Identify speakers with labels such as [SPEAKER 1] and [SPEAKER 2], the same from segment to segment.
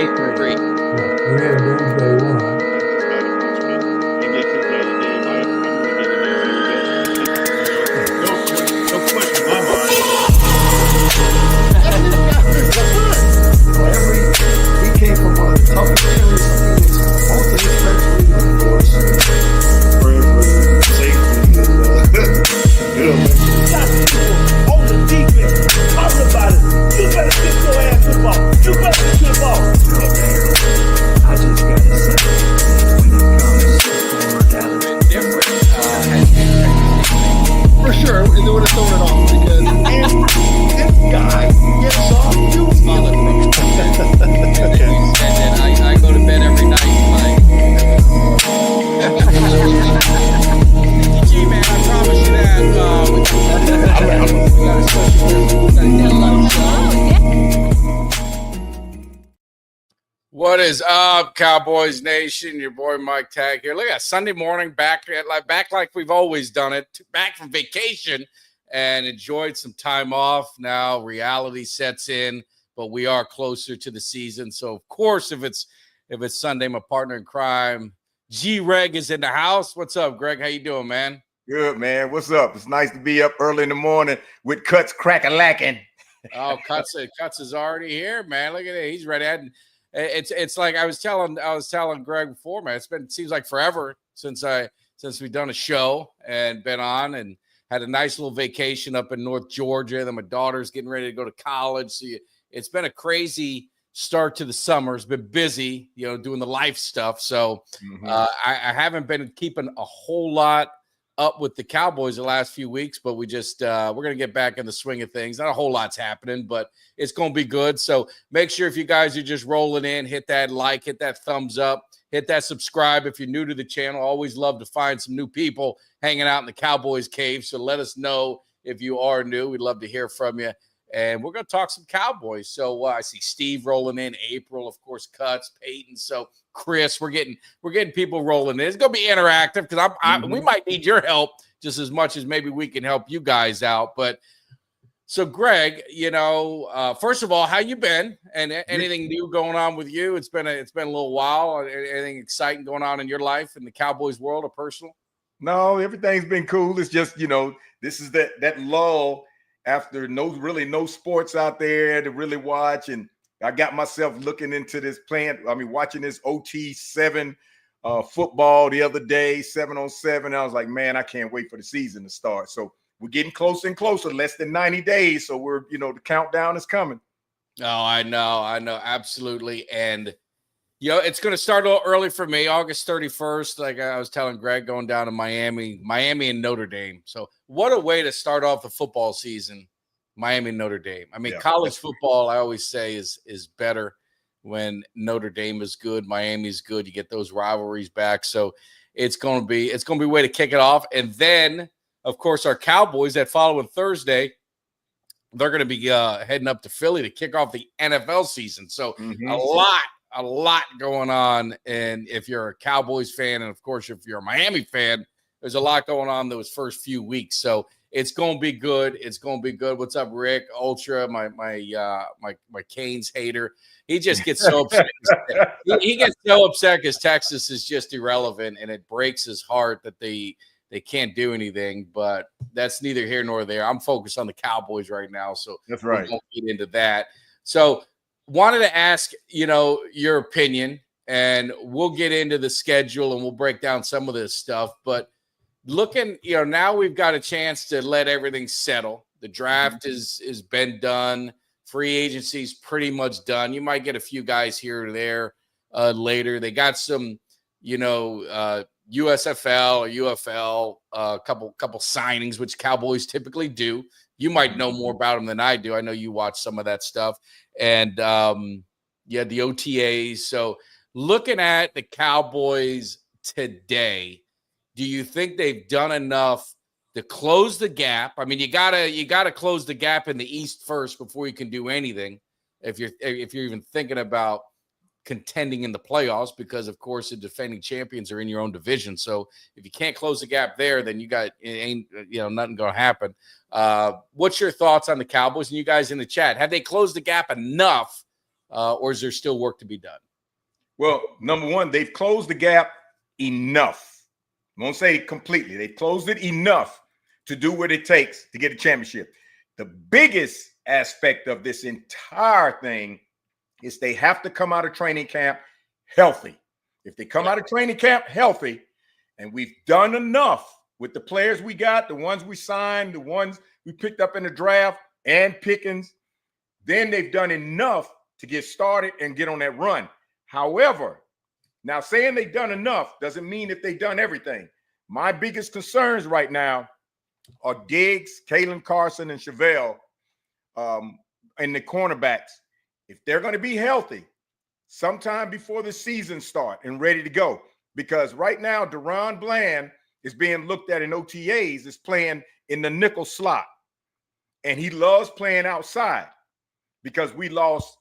[SPEAKER 1] victory.
[SPEAKER 2] Yeah, we had a doomsday one. He came from one of the toughest areas of Phoenix. Most of his friends were even divorced.
[SPEAKER 3] Praying for the safety and
[SPEAKER 4] on the defense, talking about it. You better get your ass to the ball. You better get to the ball.
[SPEAKER 5] I just gotta say, when it comes to former Dallas,
[SPEAKER 1] Different.
[SPEAKER 6] For sure, they would have thrown it off because
[SPEAKER 4] This guy gets on you.
[SPEAKER 1] And I go to bed every night like, G man, I promise you that we got a special What is up, Cowboys Nation? Your boy Mike Tag here. Look at Sunday morning, back like we've always done it. Back from vacation and enjoyed some time off. Now reality sets in, but we are closer to the season. So of course, if it's Sunday, my partner in crime, G-Reg, is in the house. What's up, Greg? How you doing, man?
[SPEAKER 3] good, man. What's up? It's nice to be up early in the morning with Cuts crack-a-lacking.
[SPEAKER 1] Oh, Cuts is already here, man. Look at it. He's ready. It's like I was telling Greg before, man. It seems like forever since we've done a show and been on and had a nice little vacation up in North Georgia. Then my daughter's getting ready to go to college. So it's been a crazy start to the summer. It's been busy, doing the life stuff. So I haven't been keeping a whole lot up with the Cowboys the last few weeks, but we just we're going to get back in the swing of things. Not a whole lot's happening, but it's going to be good. So make sure if you guys are just rolling in, hit that like, hit that thumbs up, hit that subscribe. If you're new to the channel, always love to find some new people hanging out in the Cowboys cave. So let us know if you are new. We'd love to hear from you. And we're going to talk some Cowboys. So I see Steve rolling in, April, of course, Cuts, Peyton. So Chris, we're getting people rolling in. It's going to be interactive because we might need your help just as much as maybe we can help you guys out. But so Greg, first of all, how you been? And anything new going on with you? It's been a little while. Anything exciting going on in your life in the Cowboys world or personal?
[SPEAKER 3] No, everything's been cool. It's just, this is that lull after no sports out there to really watch. And I got myself looking into this watching this OT7 football the other day, 7-on-7. I was like, man, I can't wait for the season to start. So we're getting closer and closer, less than 90 days. So we're, the countdown is coming.
[SPEAKER 1] Oh, I know. Absolutely. And, it's going to start a little early for me, August 31st. Like I was telling Greg, going down to Miami and Notre Dame. So what a way to start off the football season, Miami and Notre Dame. I mean, college football, I always say, is better when Notre Dame is good, Miami's good. You get those rivalries back. So it's going to be a way to kick it off. And then, of course, our Cowboys that following Thursday, they're going to be heading up to Philly to kick off the NFL season. So a lot going on. And if you're a Cowboys fan, and of course, if you're a Miami fan, there's a lot going on those first few weeks. So it's going to be good. It's going to be good. What's up, Rick? Ultra, my Canes hater. He just gets so upset. He gets so upset because Texas is just irrelevant, and it breaks his heart that they can't do anything. But that's neither here nor there. I'm focused on the Cowboys right now, so
[SPEAKER 3] that's right.
[SPEAKER 1] We won't get into that. So wanted to ask, your opinion, and we'll get into the schedule and we'll break down some of this stuff. But looking, now we've got a chance to let everything settle. The draft is been done. Free agency's pretty much done. You might get a few guys here or there later. They got some, USFL or UFL, a couple signings, which Cowboys typically do. You might know more about them than I do. I know you watch some of that stuff. And, the OTAs. So looking at the Cowboys today, do you think they've done enough to close the gap? I mean, you gotta close the gap in the East first before you can do anything. If you're even thinking about contending in the playoffs, because of course the defending champions are in your own division. So if you can't close the gap there, then nothing gonna happen. What's your thoughts on the Cowboys and you guys in the chat? Have they closed the gap enough or is there still work to be done?
[SPEAKER 3] Well, number one, they've closed the gap enough. I won't say completely. They've closed it enough to do what it takes to get a championship. The biggest aspect of this entire thing is they have to come out of training camp healthy. If they come out of training camp healthy, and we've done enough with the players we got, the ones we signed, the ones we picked up in the draft, and Pickens, then they've done enough to get started and get on that run. However, now saying they've done enough doesn't mean that they've done everything. My biggest concerns right now are Diggs, Kalen Carson, and Chevelle, and the cornerbacks. If they're going to be healthy sometime before the season start and ready to go, because right now Deron Bland is being looked at in OTAs as playing in the nickel slot, and he loves playing outside because we lost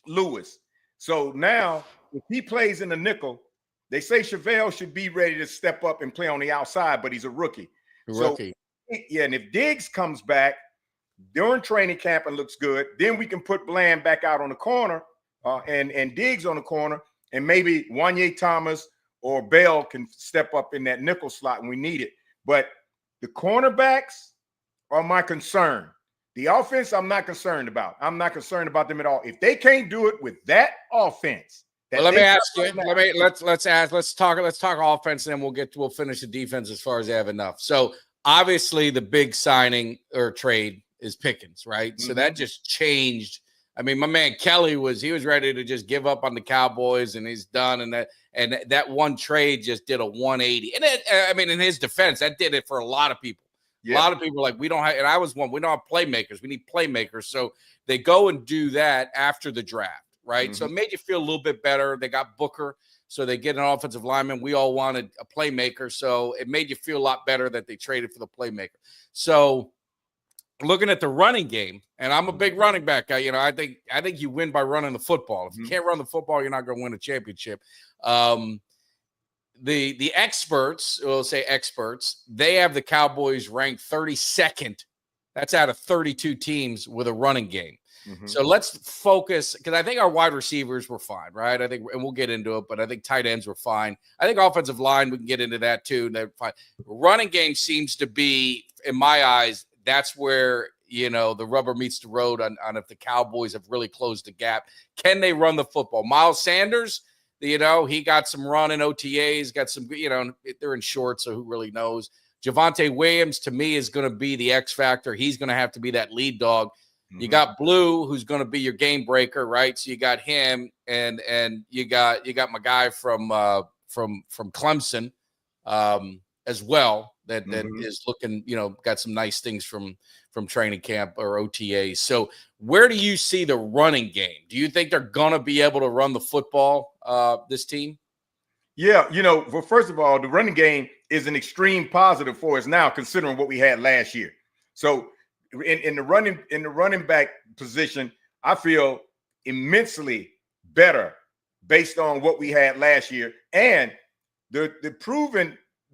[SPEAKER 3] Lewis. So now if he plays in the nickel, they say Chevelle should be ready to step up and play on the outside, but he's a rookie. Yeah, and if Diggs comes back during training camp and looks good, then we can put Bland back out on the corner and Diggs on the corner, and maybe Wanye Thomas or Bell can step up in that nickel slot when we need it. But the cornerbacks are my concern. The offense, I'm not concerned about. I'm not concerned about them at all. If they can't do it with that offense,
[SPEAKER 1] well, let me ask you. Let's talk offense, and then we'll finish the defense as far as they have enough. So obviously, the big signing or trade is Pickens, right? Mm-hmm. So that just changed. I mean, my man Kelly was ready to just give up on the Cowboys, and he's done. And that one trade just did a 180. And in his defense, that did it for a lot of people. Yeah. A lot of people like, we don't have, and I was one, we don't have playmakers. We need playmakers. So they go and do that after the draft, right? Mm-hmm. So it made you feel a little bit better. They got Booker, so they get an offensive lineman. We all wanted a playmaker. So it made you feel a lot better that they traded for the playmaker. So looking at the running game, and I'm a big running back guy, I think you win by running the football. If you can't run the football, you're not going to win a championship. The experts, we'll say experts, they have the Cowboys ranked 32nd. That's out of 32 teams with a running game. Mm-hmm. So let's focus, because I think our wide receivers were fine, right? I think, and we'll get into it, but I think tight ends were fine. I think offensive line, we can get into that too. They're fine. Running game seems to be, in my eyes, that's where, the rubber meets the road on if the Cowboys have really closed the gap. Can they run the football? Miles Sanders, he got some run in OTAs, got some, they're in short, so who really knows? Javonte Williams, to me, is going to be the X factor. He's going to have to be that lead dog. Mm-hmm. You got Blue, who's going to be your game breaker, right? So you got him, and you got my guy from Clemson as well. That is looking, got some nice things from training camp or OTAs. So where do you see the running game? Do you think they're going to be able to run the football, this team?
[SPEAKER 3] Yeah, well, first of all, the running game is an extreme positive for us now, considering what we had last year. So in the running back position, I feel immensely better based on what we had last year. And the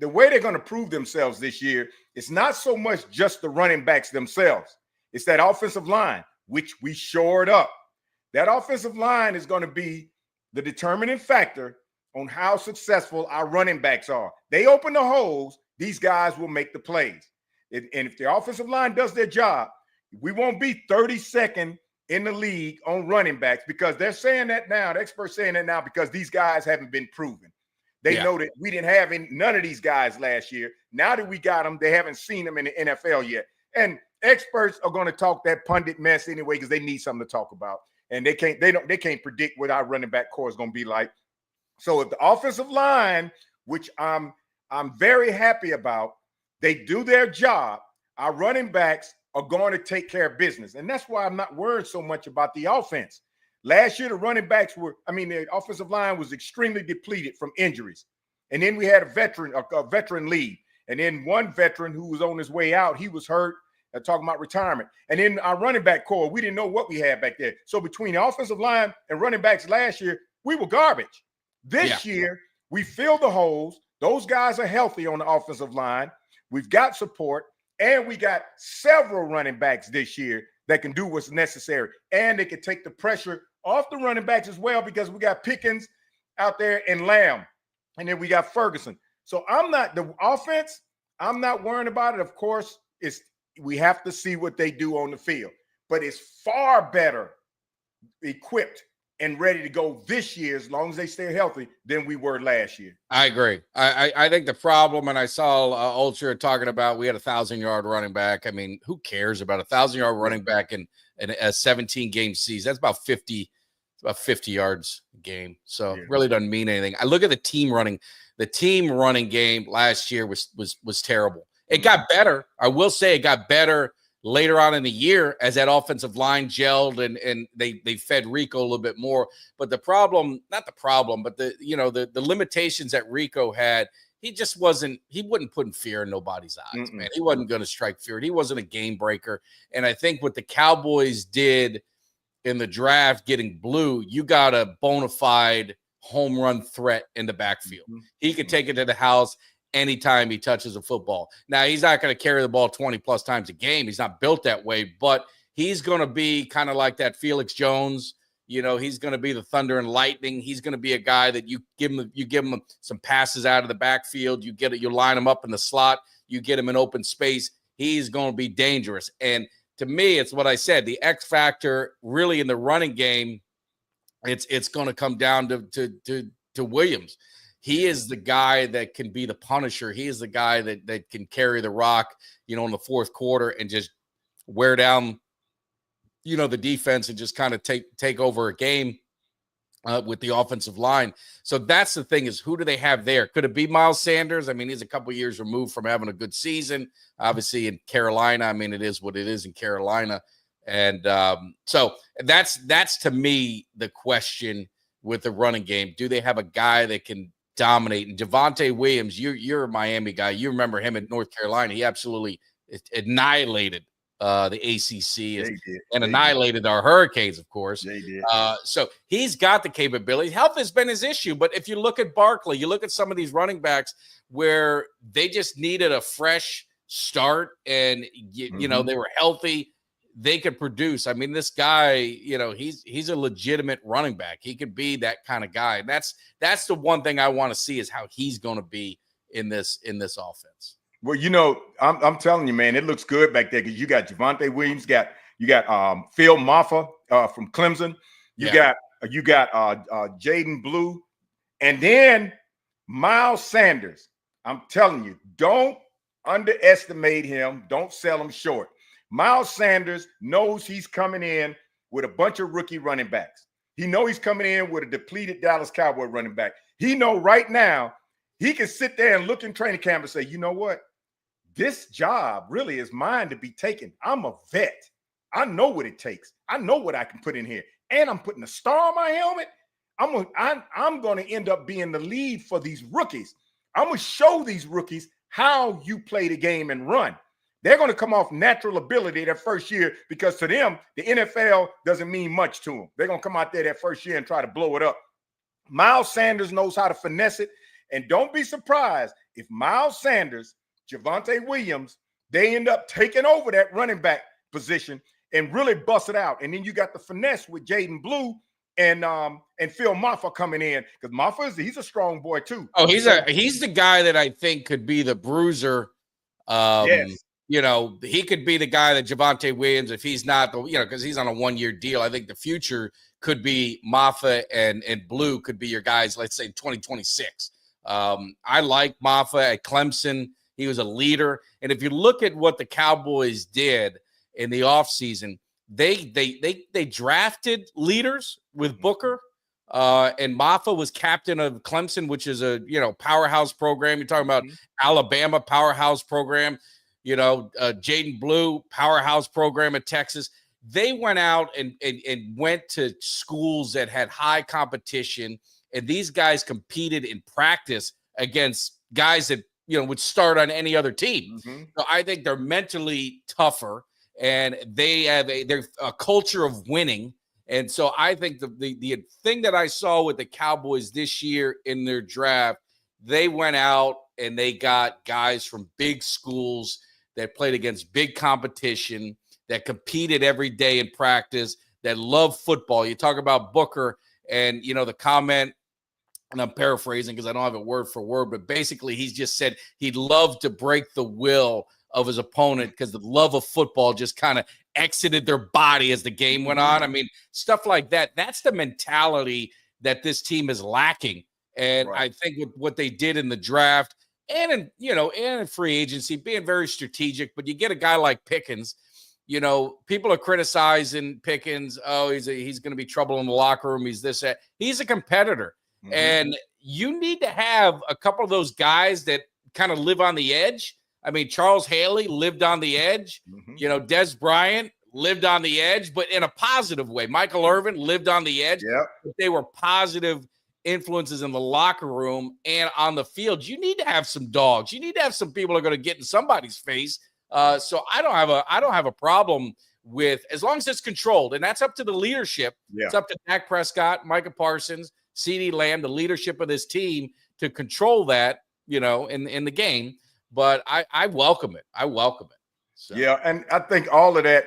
[SPEAKER 3] way they're going to prove themselves this year, it's not so much just the running backs themselves. It's that offensive line, which we shored up. That offensive line is going to be the determining factor on how successful our running backs are. They open the holes, these guys will make the plays. And if the offensive line does their job, we won't be 32nd in the league on running backs, because they're saying that now. The experts saying that now because these guys haven't been proven. They know that we didn't have none of these guys last year. Now that we got them, they haven't seen them in the NFL yet. And experts are going to talk that pundit mess anyway, because they need something to talk about. And they can't predict what our running back core is going to be like. So if the offensive line, which I'm very happy about, they do their job, our running backs are going to take care of business. And that's why I'm not worried so much about the offense. Last year, the running backs the offensive line was extremely depleted from injuries. And then we had a veteran leave. And then one veteran who was on his way out, he was hurt, talking about retirement. And then our running back core, we didn't know what we had back there. So between the offensive line and running backs last year, we were garbage. This year, we filled the holes. Those guys are healthy on the offensive line. We've got support, and we got several running backs this year that can do what's necessary, and they can take the pressure off the running backs as well, because we got Pickens out there and Lamb, and then we got Ferguson. So the offense, I'm not worrying about it. Of course, we have to see what they do on the field, but it's far better equipped and ready to go this year, as long as they stay healthy, than we were last year.
[SPEAKER 1] I agree. I think the problem, and I saw Ultra talking about, we had a 1,000-yard running back. I mean, who cares about a 1,000-yard running back in a 17-game season? That's about 50 yards a game. So it really doesn't mean anything. I look at the team running. The team running game last year was terrible. It got better. I will say it got better later on in the year as that offensive line gelled and they fed Rico a little bit more. But the problem, not the problem, but the limitations that Rico had, he wouldn't put in fear in nobody's eyes, man. He wasn't going to strike fear. He wasn't a game breaker. And I think what the Cowboys did in the draft, getting Blue, you got a bona fide home run threat in the backfield. He could take it to the house anytime he touches a football. Now, he's not going to carry the ball 20 plus times a game. He's not built that way, but he's going to be kind of like that Felix Jones. He's going to be the thunder and lightning. He's going to be a guy that you give him some passes out of the backfield. You line him up in the slot. You get him in open space. He's going to be dangerous. And to me, it's what I said, the X factor really in the running game, it's going to come down to Williams. He is the guy that can be the punisher. He is the guy that can carry the rock, in the fourth quarter and just wear down, the defense and just kind of take over a game with the offensive line. So that's the thing, is who do they have there? Could it be Miles Sanders? I mean, he's a couple years removed from having a good season. Obviously in Carolina, I mean, it is what it is in Carolina. And so that's to me the question with the running game. Do they have a guy that can dominate? And Javonte Williams, you're a Miami guy. You remember him at North Carolina. He absolutely annihilated the ACC and annihilated our Hurricanes, of course. So he's got the capability. Health has been his issue. But if you look at Barkley, you look at some of these running backs where they just needed a fresh start and, they were healthy. They could produce. I mean, this guy, he's a legitimate running back. He could be that kind of guy. And that's the one thing I want to see, is how he's going to be in this offense.
[SPEAKER 3] Well, I'm telling you, man, it looks good back there, because you got Javonte Williams, you got Phil Maffa from Clemson, you got Jaden Blue, and then Miles Sanders. I'm telling you, don't underestimate him. Don't sell him short. Miles Sanders knows he's coming in with a bunch of rookie running backs. He knows he's coming in with a depleted Dallas Cowboy running back. He know right now he can sit there and look in training camp and say, you know what? This job really is mine to be taken. I'm a vet. I know what it takes. I know what I can put in here. And I'm putting a star on my helmet. I'm going to end up being the lead for these rookies. I'm going to show these rookies how you play the game and run. They're going to come off natural ability their first year, because to them, the NFL doesn't mean much to them. They're going to come out there that first year and try to blow it up. Miles Sanders knows how to finesse it. And don't be surprised if Miles Sanders, Javonte Williams, they end up taking over that running back position and really bust it out. And then you got the finesse with Jaden Blue and Phil Maffa coming in, because Maffa he's a strong boy too.
[SPEAKER 1] Oh, he's the guy that I think could be the bruiser.
[SPEAKER 3] Yes.
[SPEAKER 1] He could be the guy that Javonte Williams, if he's not because he's on a 1-year deal. I think the future could be Maffa and Blue could be your guys, let's say 2026. I like Maffa at Clemson. He was a leader. And if you look at what the Cowboys did in the offseason, they drafted leaders with Booker. And Maffa was captain of Clemson, which is a powerhouse program. You're talking about Alabama powerhouse program. Jaden Blue, powerhouse program at Texas. They went out and went to schools that had high competition, and these guys competed in practice against guys that would start on any other team. So I think they're mentally tougher, and they have they're a culture of winning. And so I think the thing that I saw with the Cowboys this year in their draft, they went out and they got guys from big schools that played against big competition, that competed every day in practice, that love football. You talk about Booker and, the comment, and I'm paraphrasing because I don't have it word for word, but basically he's just said he'd love to break the will of his opponent because the love of football just kind of exited their body as the game went on. I mean, stuff like that. That's the mentality that this team is lacking. And I think with what they did in the draft and in free agency, being very strategic, but you get a guy like Pickens, people are criticizing Pickens. Oh, he's going to be trouble in the locker room. He's this, that. He's a competitor. And you need to have a couple of those guys that kind of live on the edge. I mean, Charles Haley lived on the edge. Des Bryant lived on the edge, but in a positive way. Michael Irvin lived on the edge. But they were positive influences in the locker room and on the field. You need to have some dogs. You need to have some people who are going to get in somebody's face. So I don't have a problem with, as long as it's controlled, and that's up to the leadership. It's up to Dak Prescott, Micah Parsons, CeeDee Lamb, the leadership of this team to control that, in the game. But I welcome it. I welcome it. So.
[SPEAKER 3] Yeah, and I think all of that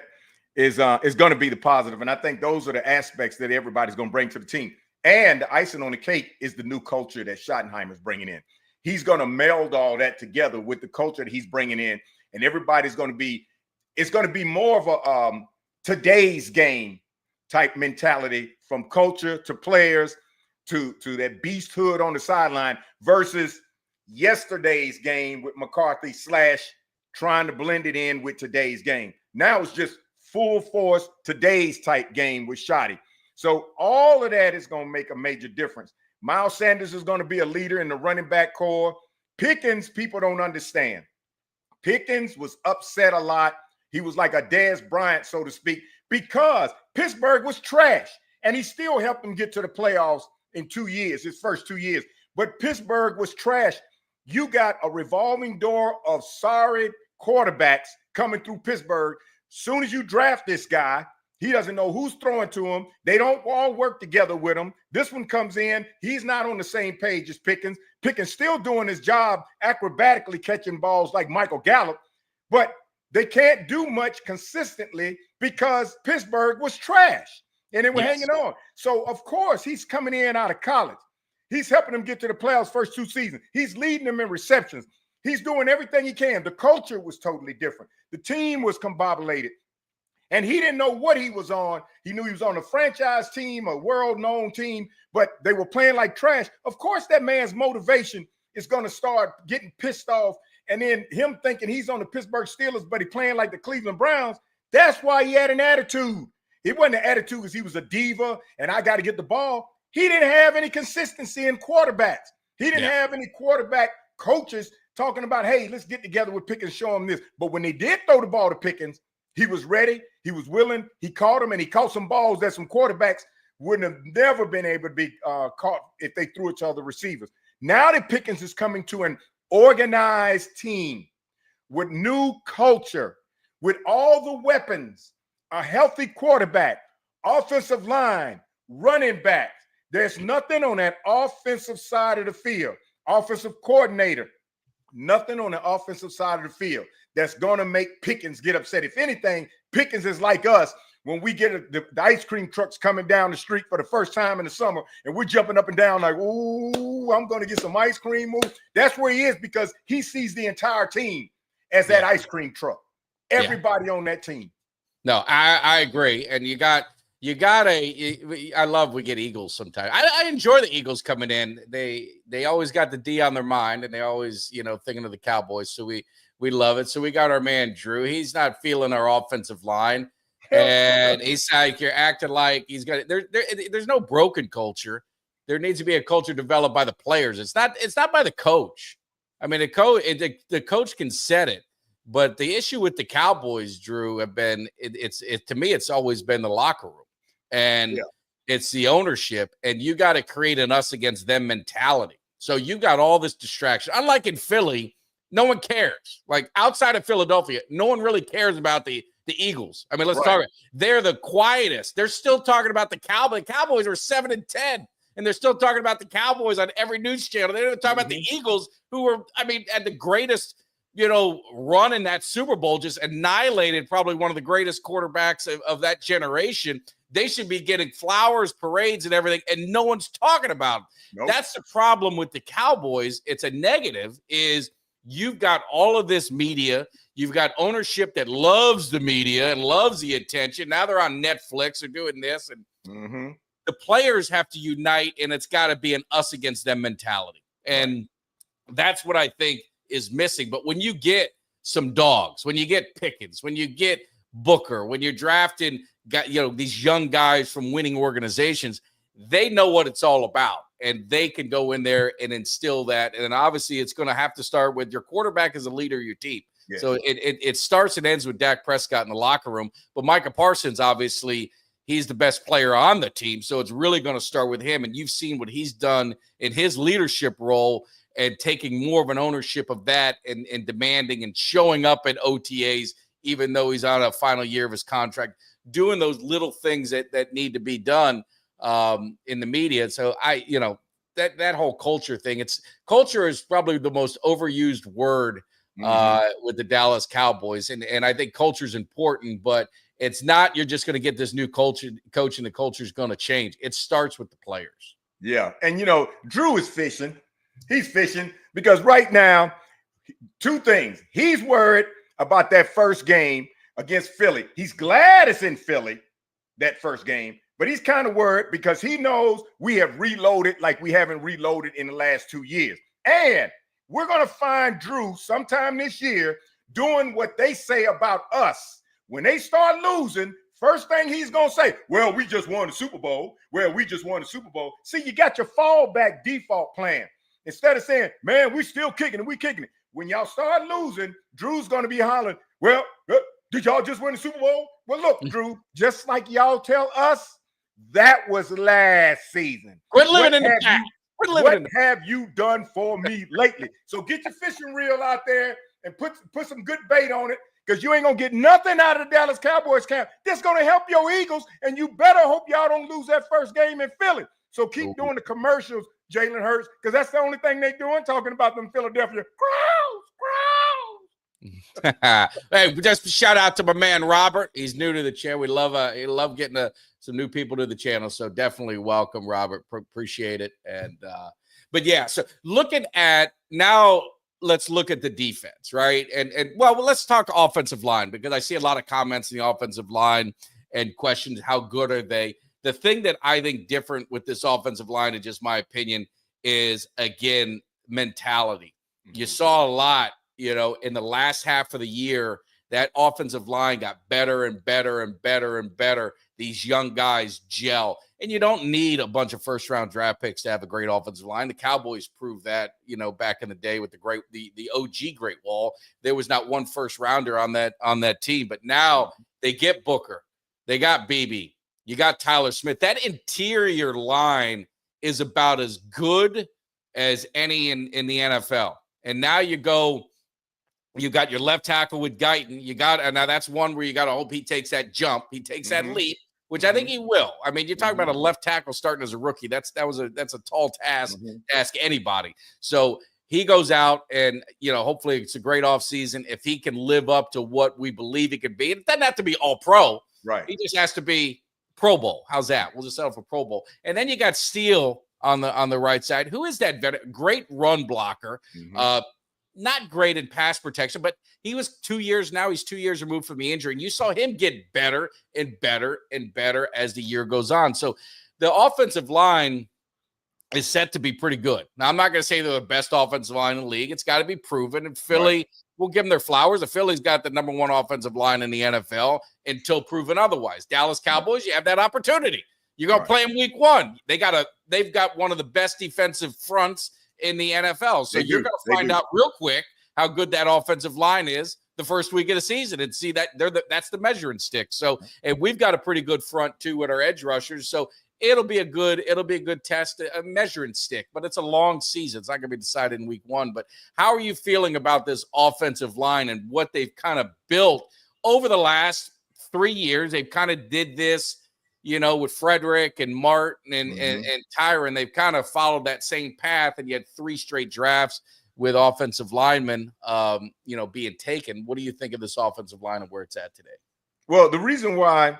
[SPEAKER 3] is going to be the positive, and I think those are the aspects that everybody's going to bring to the team. And the icing on the cake is the new culture that Schottenheimer's bringing in. He's going to meld all that together with the culture that he's bringing in, and everybody's going to be. It's going to be more of a today's game type mentality, from culture to players to that beasthood on the sideline versus yesterday's game with McCarthy / trying to blend it in with today's game. Now it's just full force today's type game with Shotty. So all of that is going to make a major difference. Miles Sanders is going to be a leader in the running back core. Pickens, people don't understand. Pickens was upset a lot. He was like a Dez Bryant, so to speak, because Pittsburgh was trash, and he still helped them get to the playoffs in 2 years, his first 2 years. But Pittsburgh was trash. You got a revolving door of sorry quarterbacks coming through Pittsburgh. Soon as you draft this guy, he doesn't know who's throwing to him. They don't all work together with him. This one comes in. He's not on the same page as Pickens. Pickens still doing his job, acrobatically catching balls like Michael Gallup, but they can't do much consistently because Pittsburgh was trash and they were hanging on. So, of course, he's coming in out of college. He's helping them get to the playoffs first 2 seasons. He's leading them in receptions. He's doing everything he can. The culture was totally different. The team was combobulated. And he didn't know what he was on. He knew he was on a franchise team, a world-known team, but they were playing like trash. Of course, that man's motivation is going to start getting pissed off. And then him thinking he's on the Pittsburgh Steelers, but he playing like the Cleveland Browns. That's why he had an attitude. It wasn't an attitude because he was a diva and I got to get the ball. He didn't have any consistency in quarterbacks. He didn't have any quarterback coaches talking about, hey, let's get together with Pickens, show him this. But when they did throw the ball to Pickens, he was ready. He was willing. He caught him, and he caught some balls that some quarterbacks wouldn't have never been able to be caught if they threw it to other receivers. Now that Pickens is coming to an organized team with new culture, with all the weapons, a healthy quarterback, offensive line, running backs. There's nothing on that offensive side of the field, offensive coordinator, nothing on the offensive side of the field that's going to make Pickens get upset. If anything, Pickens is like us when we get the ice cream trucks coming down the street for the first time in the summer, and we're jumping up and down like, ooh, I'm going to get some ice cream move. That's where he is because he sees the entire team as that ice cream truck. Everybody on that team.
[SPEAKER 1] No, I agree. And I love we get Eagles sometimes. I enjoy the Eagles coming in. They always got the D on their mind, and they always, thinking of the Cowboys. So we love it. So we got our man Drew. He's not feeling our offensive line, and he's like, you're acting like he's got. There's no broken culture. There needs to be a culture developed by the players. It's not by the coach. I mean, the coach can set it. But the issue with the Cowboys, Drew, have been to me, it's always been the locker room. And it's the ownership, and you got to create an us against them mentality. So you got all this distraction. Unlike in Philly, no one cares. Like outside of Philadelphia, no one really cares about the Eagles. I mean, let's talk about they're the quietest. They're still talking about the Cowboys. The Cowboys are 7-10, and they're still talking about the Cowboys on every news channel. They're talking about the Eagles, who were, had the greatest run in that Super Bowl, just annihilated probably one of the greatest quarterbacks of that generation. They should be getting flowers, parades, and everything, and no one's talking about them.
[SPEAKER 3] Nope.
[SPEAKER 1] That's the problem with the Cowboys. It's a negative is you've got all of this media. You've got ownership that loves the media and loves the attention. Now they're on Netflix. They're doing this. And the players have to unite, and it's got to be an us against them mentality. And that's what I think is missing. But when you get some dogs, when you get Pickens, when you get Booker, when you're drafting these young guys from winning organizations, they know what it's all about, and they can go in there and instill that. And obviously it's going to have to start with your quarterback as a leader of your team. Yeah. So it starts and ends with Dak Prescott in the locker room. But Micah Parsons, obviously, he's the best player on the team. So it's really going to start with him. And you've seen what he's done in his leadership role and taking more of an ownership of that and demanding and showing up at OTAs, even though he's on a final year of his contract, doing those little things that need to be done in the media. So that whole culture thing, culture is probably the most overused word with the Dallas Cowboys. And I think culture is important, but it's not, you're just going to get this new coach and the culture is going to change. It starts with the players.
[SPEAKER 3] Yeah. And, Drew is fishing. He's fishing because right now, two things. He's worried about that first game against Philly. He's glad it's in Philly, that first game, but he's kind of worried because he knows we have reloaded like we haven't reloaded in the last 2 years. And we're going to find Drew sometime this year doing what they say about us. When they start losing, first thing he's going to say, well, we just won the Super Bowl. See, you got your fallback default plan. Instead of saying, man, we still kicking it, we kicking it. When y'all start losing, Drew's going to be hollering, well, did y'all just win the Super Bowl? Well, look, Drew, just like y'all tell us, that was last season.
[SPEAKER 1] Quit living in the past.
[SPEAKER 3] What have you done for me lately? So get your fishing reel out there and put some good bait on it, because you ain't going to get nothing out of the Dallas Cowboys camp. That's going to help your Eagles, and you better hope y'all don't lose that first game in Philly. So keep doing the commercials, Jalen Hurts, because that's the only thing they're doing, talking about them Philadelphia
[SPEAKER 1] crowds. Hey, just shout out to my man Robert. He's new to the channel. We love getting some new people to the channel. So definitely welcome, Robert. Appreciate it. And but yeah, so looking at now, let's look at the defense, right? And well, let's talk offensive line, because I see a lot of comments in the offensive line and questions, how good are they? The thing that I think different with this offensive line, in just my opinion, is, again, mentality. You saw a lot, in the last half of the year, that offensive line got better and better and better and better. These young guys gel. And you don't need a bunch of first-round draft picks to have a great offensive line. The Cowboys proved that, back in the day with the OG Great Wall. There was not one first-rounder on that team. But now they get Booker. They got BB. You got Tyler Smith. That interior line is about as good as any in the NFL. And now you got your left tackle with Guyton. And now that's one where you got to hope he takes that jump. He takes that leap, which I think he will. I mean, you're talking about a left tackle starting as a rookie. That's a tall task to ask anybody. So he goes out and, hopefully it's a great offseason. If he can live up to what we believe he could be, it doesn't have to be all pro.
[SPEAKER 3] Right.
[SPEAKER 1] He just has to be Pro Bowl. How's that? We'll just settle for Pro Bowl. And then you got Steele on the right side. Who is that great run blocker? Not great in pass protection, but he was 2 years now. He's 2 years removed from the injury. And you saw him get better and better and better as the year goes on. So the offensive line is set to be pretty good. Now, I'm not going to say they're the best offensive line in the league. It's got to be proven. And Philly, we'll give them their flowers. The Philly's got the number one offensive line in the NFL until proven otherwise. Dallas Cowboys, you have that opportunity. You're going to play them week one. They've got one of the best defensive fronts in the NFL. So you're going to find out real quick how good that offensive line is the first week of the season and see that that's the measuring stick. So, and we've got a pretty good front too with our edge rushers. So it'll be a good test, a measuring stick, but it's a long season. It's not going to be decided in week one. But how are you feeling about this offensive line and what they've kind of built over the last 3 years? They've kind of did this, with Frederick and Martin and Tyron. They've kind of followed that same path, and you had 3 straight drafts with offensive linemen, being taken. What do you think of this offensive line and where it's at today?
[SPEAKER 3] Well, the reason why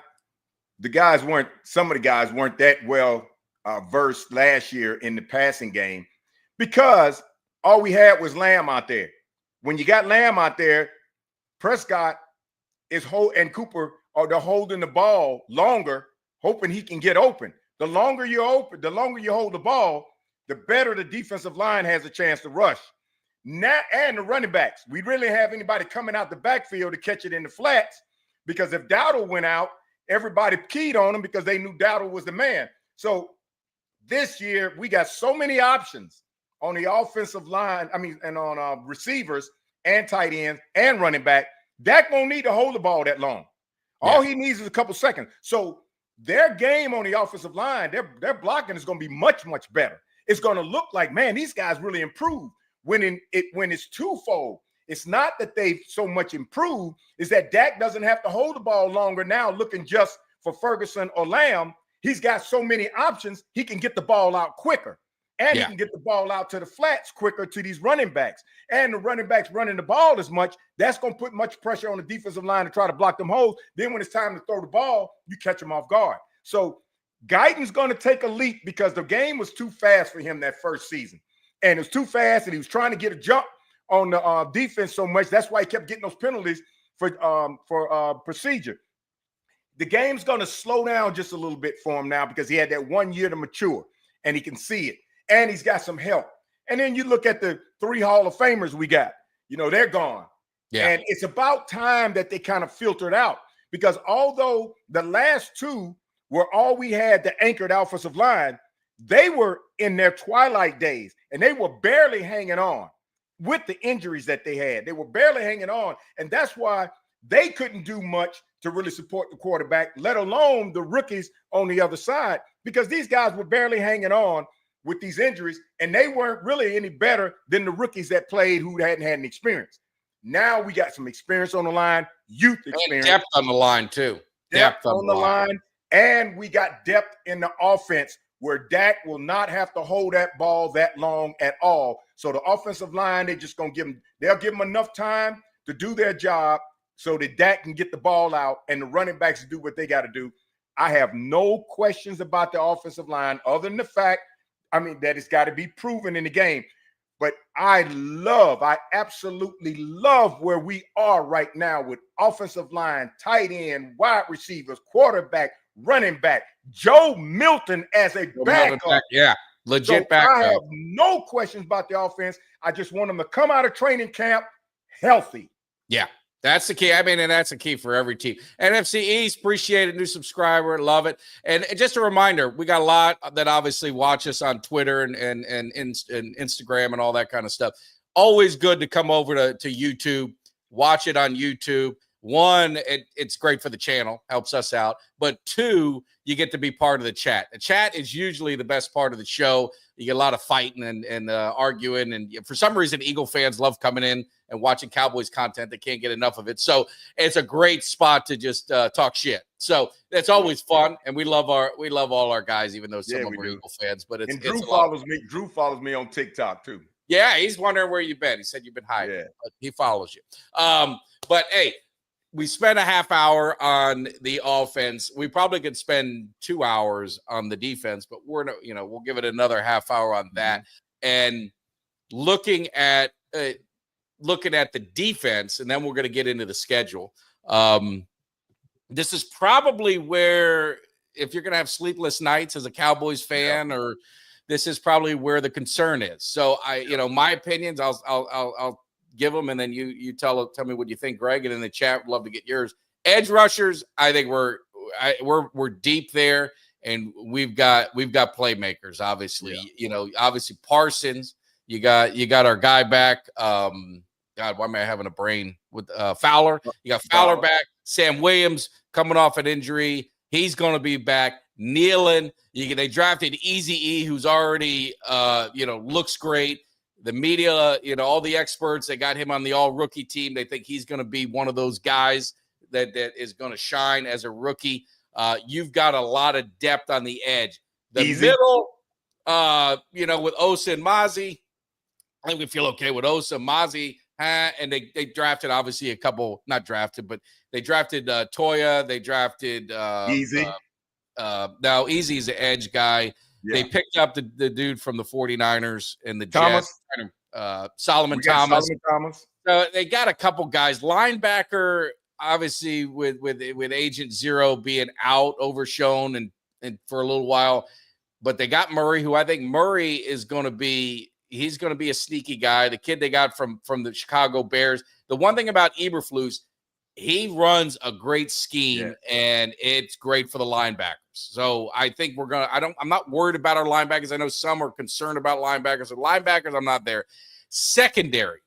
[SPEAKER 3] some of the guys weren't that well versed last year in the passing game, because all we had was Lamb out there. When you got Lamb out there, Prescott and Cooper they're holding the ball longer, hoping he can get open. The longer you hold the ball, the better the defensive line has a chance to rush. Now, and the running backs, we really have anybody coming out the backfield to catch it in the flats, because if Dowdle went out, everybody keyed on him because they knew Dowdle was the man. So this year we got so many options on the offensive line, and on receivers and tight ends and running back. Dak won't need to hold the ball that long. All he needs is a couple seconds. So their game on the offensive line, their blocking is going to be much, much better. It's going to look like, man, these guys really improved. When it's twofold, it's not that they've so much improved, is that Dak doesn't have to hold the ball longer now looking just for Ferguson or Lamb. He's got so many options, he can get the ball out quicker. And he can get the ball out to the flats quicker to these running backs. And the running backs running the ball as much, that's going to put much pressure on the defensive line to try to block them holes. Then when it's time to throw the ball, you catch them off guard. So Guyton's going to take a leap, because the game was too fast for him that first season. And it was too fast, and he was trying to get a jump on the defense so much. That's why he kept getting those penalties for procedure. The game's going to slow down just a little bit for him now, because he had that 1 year to mature, and he can see it. And he's got some help. And then you look at the 3 Hall of Famers we got. They're gone. Yeah. And it's about time that they kind of filtered out, because although the last 2 were all we had that anchored offensive line, they were in their twilight days, and they were barely hanging on with the injuries that they had. They were barely hanging on, and that's why they couldn't do much to really support the quarterback, let alone the rookies on the other side, because these guys were barely hanging on with these injuries, and they weren't really any better than the rookies that played who hadn't had any experience. Now we got some experience on the line, youth experience.
[SPEAKER 1] And depth on the line, too.
[SPEAKER 3] Depth on the line, and we got depth in the offense, where Dak will not have to hold that ball that long at all. So the offensive line, they're just going to they'll give them enough time to do their job so that Dak can get the ball out and the running backs do what they got to do. I have no questions about the offensive line, other than the fact, that it's got to be proven in the game. But I absolutely love where we are right now with offensive line, tight end, wide receivers, quarterback, running back, Joe Milton as a backup.
[SPEAKER 1] Yeah, legit backup.
[SPEAKER 3] I have no questions about the offense. I just want them to come out of training camp healthy.
[SPEAKER 1] Yeah, that's the key. And that's the key for every team. NFC East, appreciate it. New subscriber, love it. And just a reminder, we got a lot that obviously watch us on Twitter and Instagram and all that kind of stuff. Always good to come over to YouTube, watch it on YouTube. 1, it's great for the channel, helps us out. But 2, you get to be part of the chat. The chat is usually the best part of the show. You get a lot of fighting and arguing. And for some reason, Eagle fans love coming in and watching Cowboys content. They can't get enough of it. So it's a great spot to just talk shit. So it's always fun. And we love all our guys, even though some of them are Eagle fans. But
[SPEAKER 3] Drew follows me. Drew follows me on TikTok too.
[SPEAKER 1] Yeah, he's wondering where you've been. He said you've been hiding. Yeah. But he follows you. But hey, we spent a half hour on the offense. We probably could spend 2 hours on the defense, but we'll give it another half hour on that. And looking at the defense, and then we're going to get into the schedule. This is probably where, if you're going to have sleepless nights as a Cowboys fan, or this is probably where the concern is. So my opinions, I'll give them, and then you tell me what you think, Greg, and in the chat, would love to get yours. Edge rushers, I think we're deep there, and we've got playmakers. Obviously, obviously Parsons. You got our guy back. God, why am I having a brain with Fowler? You got Fowler back. Sam Williams coming off an injury. He's going to be back. Nealon. They drafted Eazy-E, who's already looks great. The media, all the experts, they got him on the all-rookie team. They think he's going to be one of those guys that is going to shine as a rookie. You've got a lot of depth on the edge. The middle, with Osa and Mozzie, I think we feel okay with Osa, Mozzie, and they drafted obviously a couple, not drafted, but they drafted Toya. They drafted
[SPEAKER 3] Easy.
[SPEAKER 1] Now Easy's the edge guy.
[SPEAKER 3] Yeah.
[SPEAKER 1] They picked up the dude from the 49ers and the
[SPEAKER 3] Thomas.
[SPEAKER 1] Jets, Solomon
[SPEAKER 3] We got
[SPEAKER 1] Thomas.
[SPEAKER 3] Solomon Thomas.
[SPEAKER 1] They got a couple guys. Linebacker, obviously, with Agent Zero being out, overshown, and for a little while. But they got Murray, who I think Murray is going to be. He's going to be a sneaky guy. The kid they got from the Chicago Bears. The one thing about Eberflus, he runs a great scheme, and it's great for the linebackers. So I think I'm not worried about our linebackers. I know some are concerned about linebackers. So linebackers, I'm not there. Secondary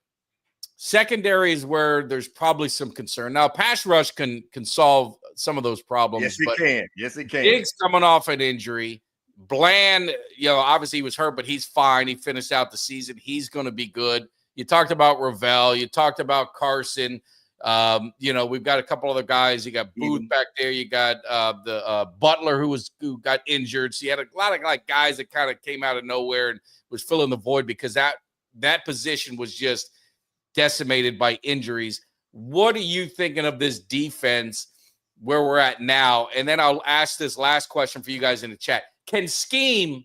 [SPEAKER 1] is where there's probably some concern. Now, pass rush can solve some of those problems.
[SPEAKER 3] Yes, it can. Yes, it can.
[SPEAKER 1] Diggs coming off an injury. Bland, obviously he was hurt, but he's fine. He finished out the season. He's going to be good. You talked about Ravel. You talked about Carson. We've got a couple other guys. You got Booth back there. You got the Butler who got injured. So you had a lot of guys that kind of came out of nowhere and was filling the void because that position was just decimated by injuries. What are you thinking of this defense where we're at now? And then I'll ask this last question for you guys in the chat. Can scheme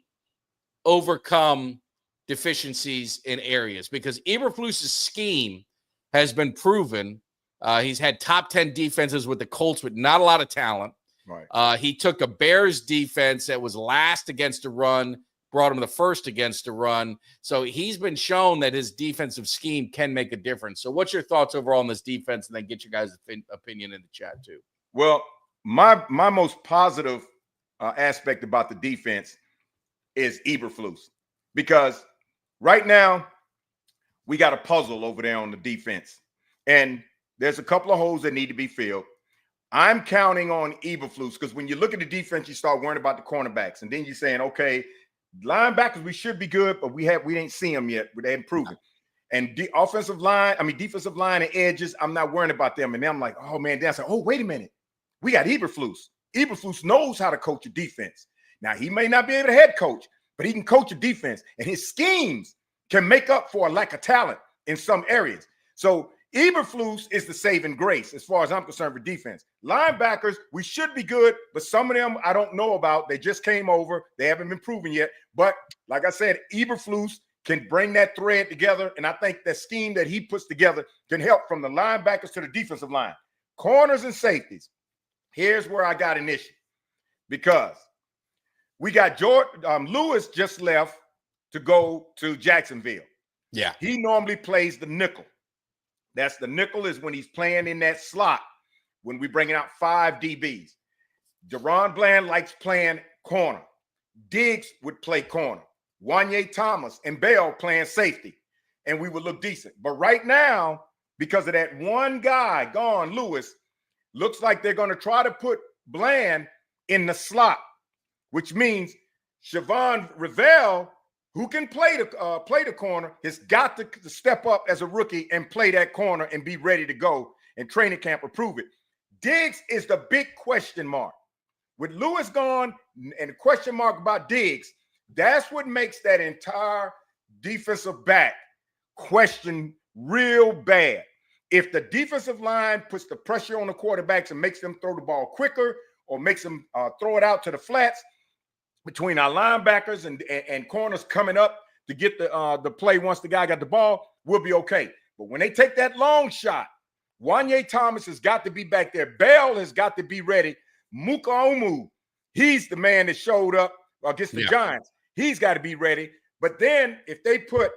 [SPEAKER 1] overcome deficiencies in areas? Because Eberflus's scheme has been proven. He's had top 10 defenses with the Colts with not a lot of talent.
[SPEAKER 3] Right.
[SPEAKER 1] He took a Bears defense that was last against the run, brought him the first against the run. So he's been shown that his defensive scheme can make a difference. So what's your thoughts overall on this defense? And then get your guys' opinion in the chat too.
[SPEAKER 3] Well, my most positive aspect about the defense is Eberflus, because right now we got a puzzle over there on the defense, and there's a couple of holes that need to be filled. I'm counting on Eberflus because when you look at the defense, you start worrying about the cornerbacks, and then you're saying, okay, linebackers we should be good, but we ain't seen them yet, but they haven't proven. And defensive line and edges, I'm not worrying about them. And then I'm like, oh man, that's like, oh wait a minute, we got Eberflus. Eberflus knows how to coach a defense. Now, he may not be able to head coach, but he can coach a defense, and his schemes can make up for a lack of talent in some areas. So Eberflus is the saving grace as far as I'm concerned for defense. Linebackers, we should be good, but some of them I don't know about. They just came over. They haven't been proven yet. But like I said, Eberflus can bring that thread together, and I think that scheme that he puts together can help from the linebackers to the defensive line. Corners and safeties. Here's where I got an issue, because we got Lewis just left to go to Jacksonville.
[SPEAKER 1] Yeah.
[SPEAKER 3] He normally plays the nickel. That's the nickel is when he's playing in that slot when we're bringing out 5 DBs. Deron Bland likes playing corner. Diggs would play corner. Wanye Thomas and Bell playing safety, and we would look decent. But right now, because of that one guy gone, Lewis, looks like they're going to try to put Bland in the slot, which means Siobhan Ravel, who can play the corner, has got to step up as a rookie and play that corner and be ready to go. And training camp will prove it. Diggs is the big question mark. With Lewis gone and the question mark about Diggs, that's what makes that entire defensive back question real bad. If the defensive line puts the pressure on the quarterbacks and makes them throw the ball quicker or makes them throw it out to the flats between our linebackers and corners coming up to get the play once the guy got the ball, we'll be okay. But when they take that long shot, Wanye Thomas has got to be back there. Bell has got to be ready. Mukaomu, he's the man that showed up against the Giants. He's got to be ready. But then if they put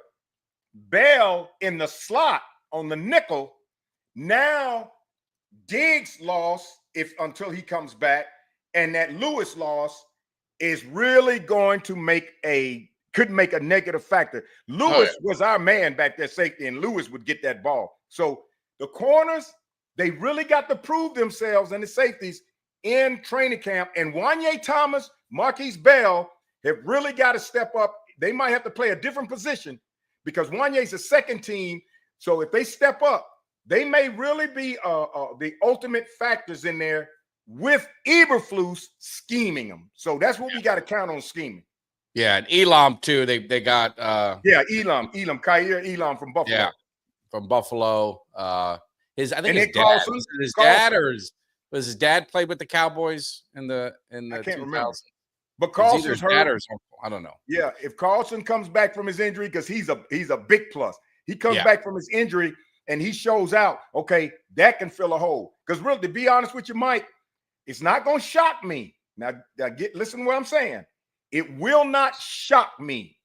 [SPEAKER 3] Bell in the slot on the nickel, now Diggs lost until he comes back, and that Lewis loss is really going to could make a negative factor. Lewis was our man back there safety, and Lewis would get that ball. So the corners, they really got to prove themselves, and the safeties in training camp. And Wanye Thomas, Marquise Bell have really got to step up. They might have to play a different position because Wanye's a second team. So if they step up, they may really be the ultimate factors in there with Eberflus scheming them. So that's what we got to count on, scheming.
[SPEAKER 1] Yeah, and Elam too. They got
[SPEAKER 3] Elam, Kyer Elam from Buffalo.
[SPEAKER 1] Yeah, from Buffalo. I think
[SPEAKER 3] and
[SPEAKER 1] his
[SPEAKER 3] then
[SPEAKER 1] dad
[SPEAKER 3] Carlson,
[SPEAKER 1] was it his dad or was his dad played with the Cowboys in the
[SPEAKER 3] I can't
[SPEAKER 1] 2000s?
[SPEAKER 3] remember. But
[SPEAKER 1] It's either
[SPEAKER 3] Carlson's
[SPEAKER 1] his dad
[SPEAKER 3] hurt.
[SPEAKER 1] or his uncle. I don't know.
[SPEAKER 3] Yeah, if Carlson comes back from his injury, because he's a big plus. He comes back from his injury and he shows out. Okay, that can fill a hole. Because really, to be honest with you, Mike, it's not going to shock me. Now listen to what I'm saying. It will not shock me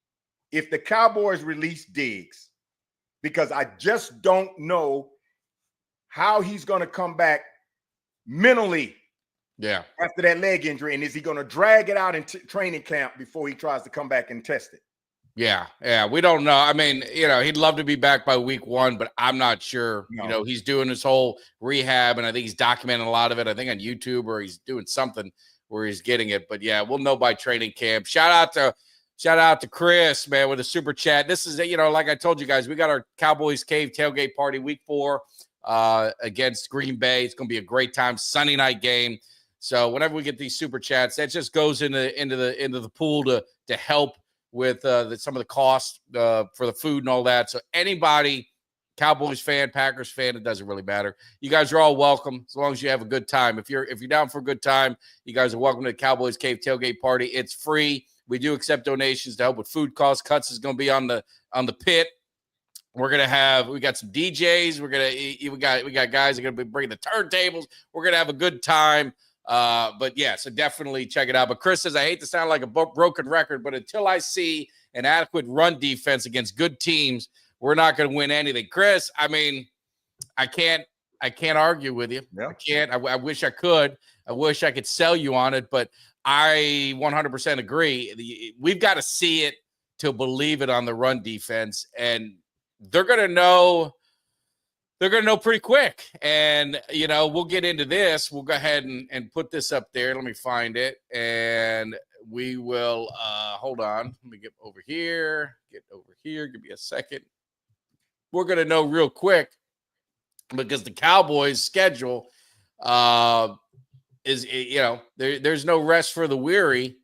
[SPEAKER 3] if the Cowboys release Diggs, because I just don't know how he's going to come back mentally.
[SPEAKER 1] Yeah.
[SPEAKER 3] After that leg injury, and is he going to drag it out in training camp before he tries to come back and test it?
[SPEAKER 1] Yeah, we don't know. I mean, he'd love to be back by week 1, but I'm not sure.
[SPEAKER 3] No.
[SPEAKER 1] He's doing his whole rehab, and I think he's documenting a lot of it. I think on YouTube, or he's doing something where he's getting it. But yeah, we'll know by training camp. Shout out to Chris, man, with a super chat. This is, like I told you guys, we got our Cowboys Cave tailgate party week 4 against Green Bay. It's going to be a great time. Sunday night game. So whenever we get these super chats, that just goes into the pool to help with some of the costs for the food and all that. So anybody, Cowboys fan, Packers fan, it doesn't really matter. You guys are all welcome as long as you have a good time. If you're down for a good time, you guys are welcome to the Cowboys Cave tailgate party. It's free. We do accept donations to help with food costs. Cuts is going to be on the pit. We got some DJs. We got guys that are going to be bringing the turntables. We're going to have a good time. But yeah, so definitely check it out. But Chris says, I hate to sound like a broken record, but until I see an adequate run defense against good teams, we're not going to win anything. Chris, I mean, I can't argue with you.
[SPEAKER 3] Yeah.
[SPEAKER 1] I can't. I wish I could. I wish I could sell you on it, but I 100% agree. We've got to see it to believe it on the run defense, and they're going to know. They're going to know pretty quick. And, we'll get into this. We'll go ahead and put this up there. Let me find it. And we will, hold on. Let me get over here. Give me a second. We're going to know real quick because the Cowboys schedule is, there's no rest for the weary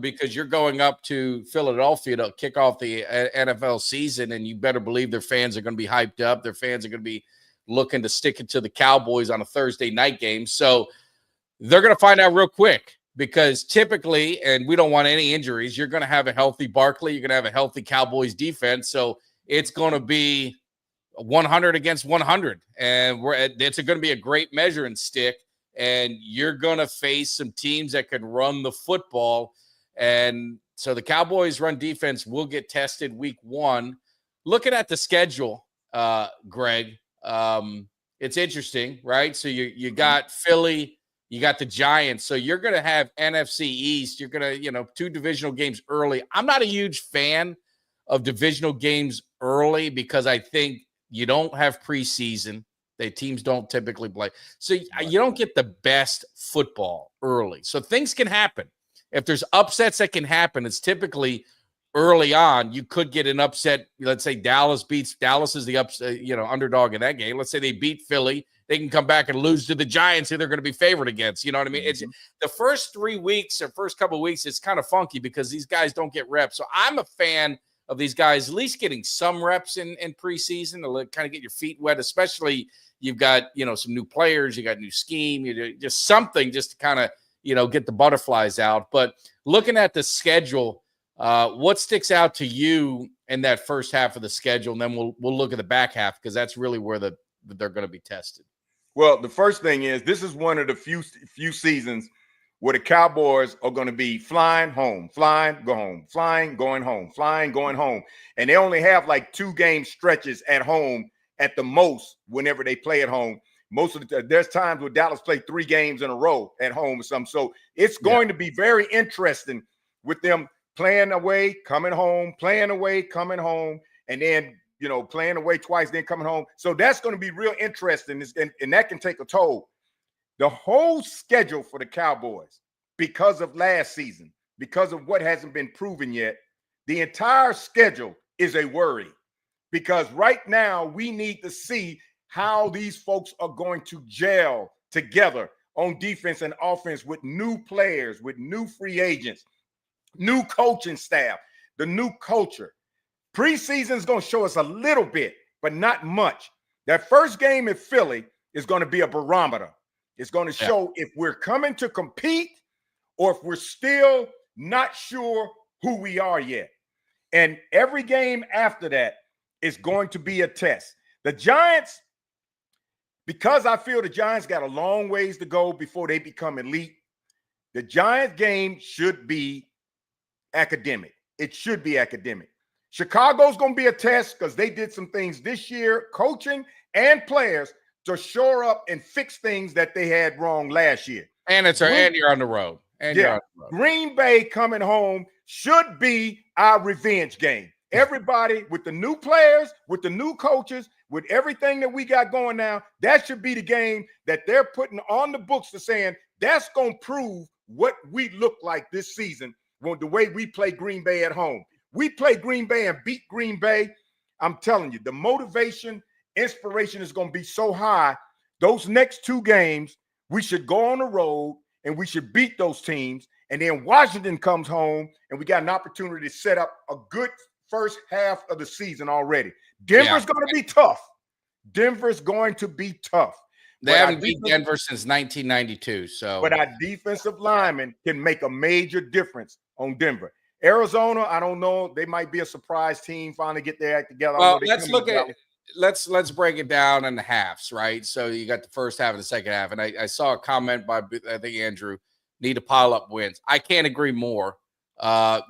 [SPEAKER 1] because you're going up to Philadelphia to kick off the NFL season, and you better believe their fans are going to be hyped up. Their fans are going to be looking to stick it to the Cowboys on a Thursday night game. So they're going to find out real quick because typically, and we don't want any injuries, you're going to have a healthy Barkley. You're going to have a healthy Cowboys defense. So it's going to be 100 against 100. And it's going to be a great measuring stick. And you're going to face some teams that can run the football. And so the Cowboys run defense will get tested week 1. Looking at the schedule, Greg, it's interesting, right? So you got Philly, you got the Giants. So you're going to have NFC East. You're going to, 2 divisional games early. I'm not a huge fan of divisional games early because I think you don't have preseason. Teams don't typically play. So you don't get the best football early. So things can happen. If there's upsets that can happen, it's typically early on. You could get an upset. Let's say Dallas is the underdog in that game. Let's say they beat Philly. They can come back and lose to the Giants who they're going to be favored against. You know what I mean? It's the first 3 weeks or first couple of weeks, it's kind of funky because these guys don't get reps. So I'm a fan of these guys at least getting some reps in preseason to kind of get your feet wet, especially you've got, some new players, you got new scheme, just something just to kind of, get the butterflies out. But looking at the schedule, what sticks out to you in that first half of the schedule? And then we'll look at the back half because that's really where they're going to be tested.
[SPEAKER 3] Well, the first thing is this is one of the few seasons where the Cowboys are going to be flying home, flying, go home, flying, going home, flying, going home. And they only have like 2 game stretches at home at the most whenever they play at home. Most of there's times where Dallas play 3 games in a row at home or something. So it's going to be very interesting with them playing away, coming home, playing away, coming home, and then, playing away twice, then coming home. So that's going to be real interesting, and that can take a toll. The whole schedule for the Cowboys, because of last season, because of what hasn't been proven yet, the entire schedule is a worry. Because right now we need to see how these folks are going to gel together on defense and offense with new players, with new free agents. new coaching staff, the new culture. Preseason is going to show us a little bit, but not much. That first game in Philly is going to be a barometer. It's going to show if we're coming to compete or if we're still not sure who we are yet. And every game after that is going to be a test. The Giants, because I feel the Giants got a long ways to go before they become elite, the Giants game should be academic. It should be academic. Chicago's going to be a test because they did some things this year, coaching and players, to shore up and fix things that they had wrong last year.
[SPEAKER 1] And and you're on the road.
[SPEAKER 3] Green Bay coming home should be our revenge game. Everybody with the new players, with the new coaches, with everything that we got going now, that should be the game that they're putting on the books to saying that's going to prove what we look like this season, the way we play Green Bay at home. We play Green Bay and beat Green Bay. I'm telling you, the motivation, inspiration is going to be so high. Those next two games, we should go on the road and we should beat those teams. And then Washington comes home and we got an opportunity to set up a good first half of the season already. Denver's going to be tough. Denver's going to be tough.
[SPEAKER 1] They haven't beat Denver since 1992.
[SPEAKER 3] But our defensive linemen can make a major difference on Denver. Arizona, I don't know. They might be a surprise team, finally get their act together.
[SPEAKER 1] Well, let's break it down in the halves, right? So you got the first half and the second half. And I saw a comment by, I think, Andrew, need to pile up wins. I can't agree more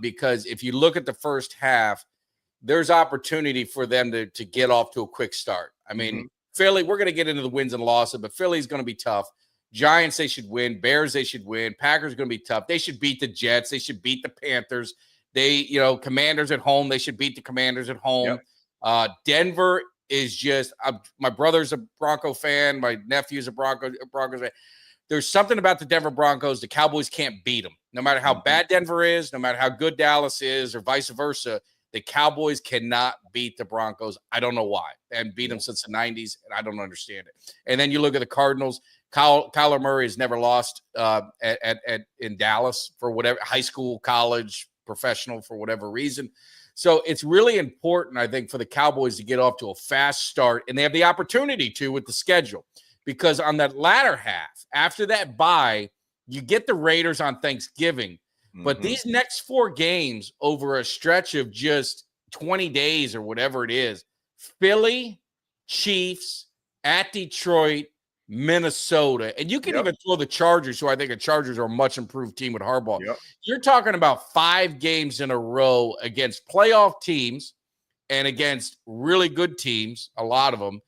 [SPEAKER 1] because if you look at the first half, there's opportunity for them to get off to a quick start. I mean, Philly, we're going to get into the wins and losses, but Philly's going to be tough. Giants, they should win. Bears, they should win. Packers going to be tough. They should beat the Jets. They should beat the Panthers. Commanders at home, they should beat the Commanders at home. Yep. Denver is just my brother's a Bronco fan. My nephew's a Broncos fan. There's something about the Denver Broncos. The Cowboys can't beat them. No matter how bad Denver is, no matter how good Dallas is, or vice versa, the Cowboys cannot beat the Broncos. I don't know why. They haven't beat them since the 90s, and I don't understand it. And then you look at the Cardinals. Kyler Murray has never lost in Dallas for whatever, high school, college, professional, for whatever reason. So it's really important, I think, for the Cowboys to get off to a fast start, and they have the opportunity to with the schedule, because on that latter half, after that bye, you get the Raiders on Thanksgiving. But these next four games over a stretch of just 20 days or whatever it is, Philly, Chiefs, at Detroit, Minnesota, and you can even throw the Chargers, who I think the Chargers are a much improved team with Harbaugh. You're talking about 5 games in a row against playoff teams and against really good teams, a lot of them.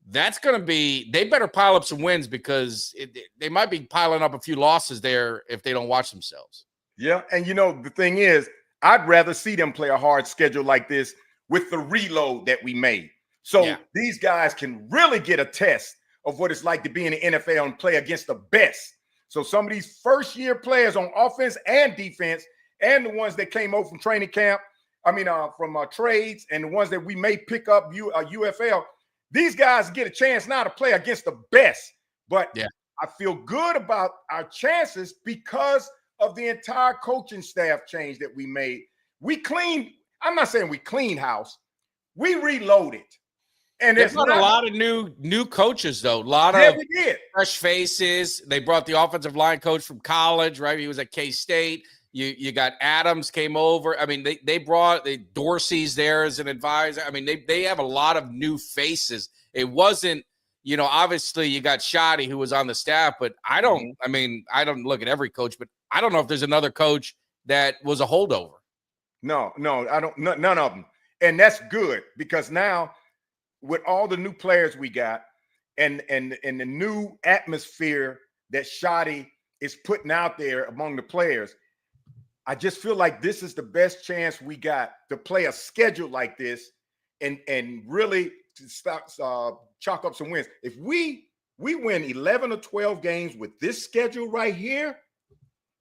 [SPEAKER 1] That's going to be – they better pile up some wins, because they might be piling up a few losses there if they don't watch themselves.
[SPEAKER 3] Yeah, and the thing is, I'd rather see them play a hard schedule like this with the reload that we made. So these guys can really get a test of what it's like to be in the NFL and play against the best. So some of these first-year players on offense and defense, and the ones that came over from training camp, from trades, and the ones that we may pick up UFL, these guys get a chance now to play against the best. But I feel good about our chances because of the entire coaching staff change that we made. We cleaned, I'm not saying we cleaned house, we reloaded. And
[SPEAKER 1] there's not a lot of new coaches, though. A lot of fresh faces. They brought the offensive line coach from college, right? He was at K-State. You got Adams came over. I mean, they brought Dorsey's there as an advisor. I mean, they have a lot of new faces. It wasn't, obviously you got Shoddy, who was on the staff, but I don't look at every coach, but I don't know if there's another coach that was a holdover.
[SPEAKER 3] No, I don't. None of them. And that's good, because now with all the new players we got and the new atmosphere that Shoddy is putting out there among the players, I just feel like this is the best chance we got to play a schedule like this and really to chalk up some wins. If we win 11 or 12 games with this schedule right here,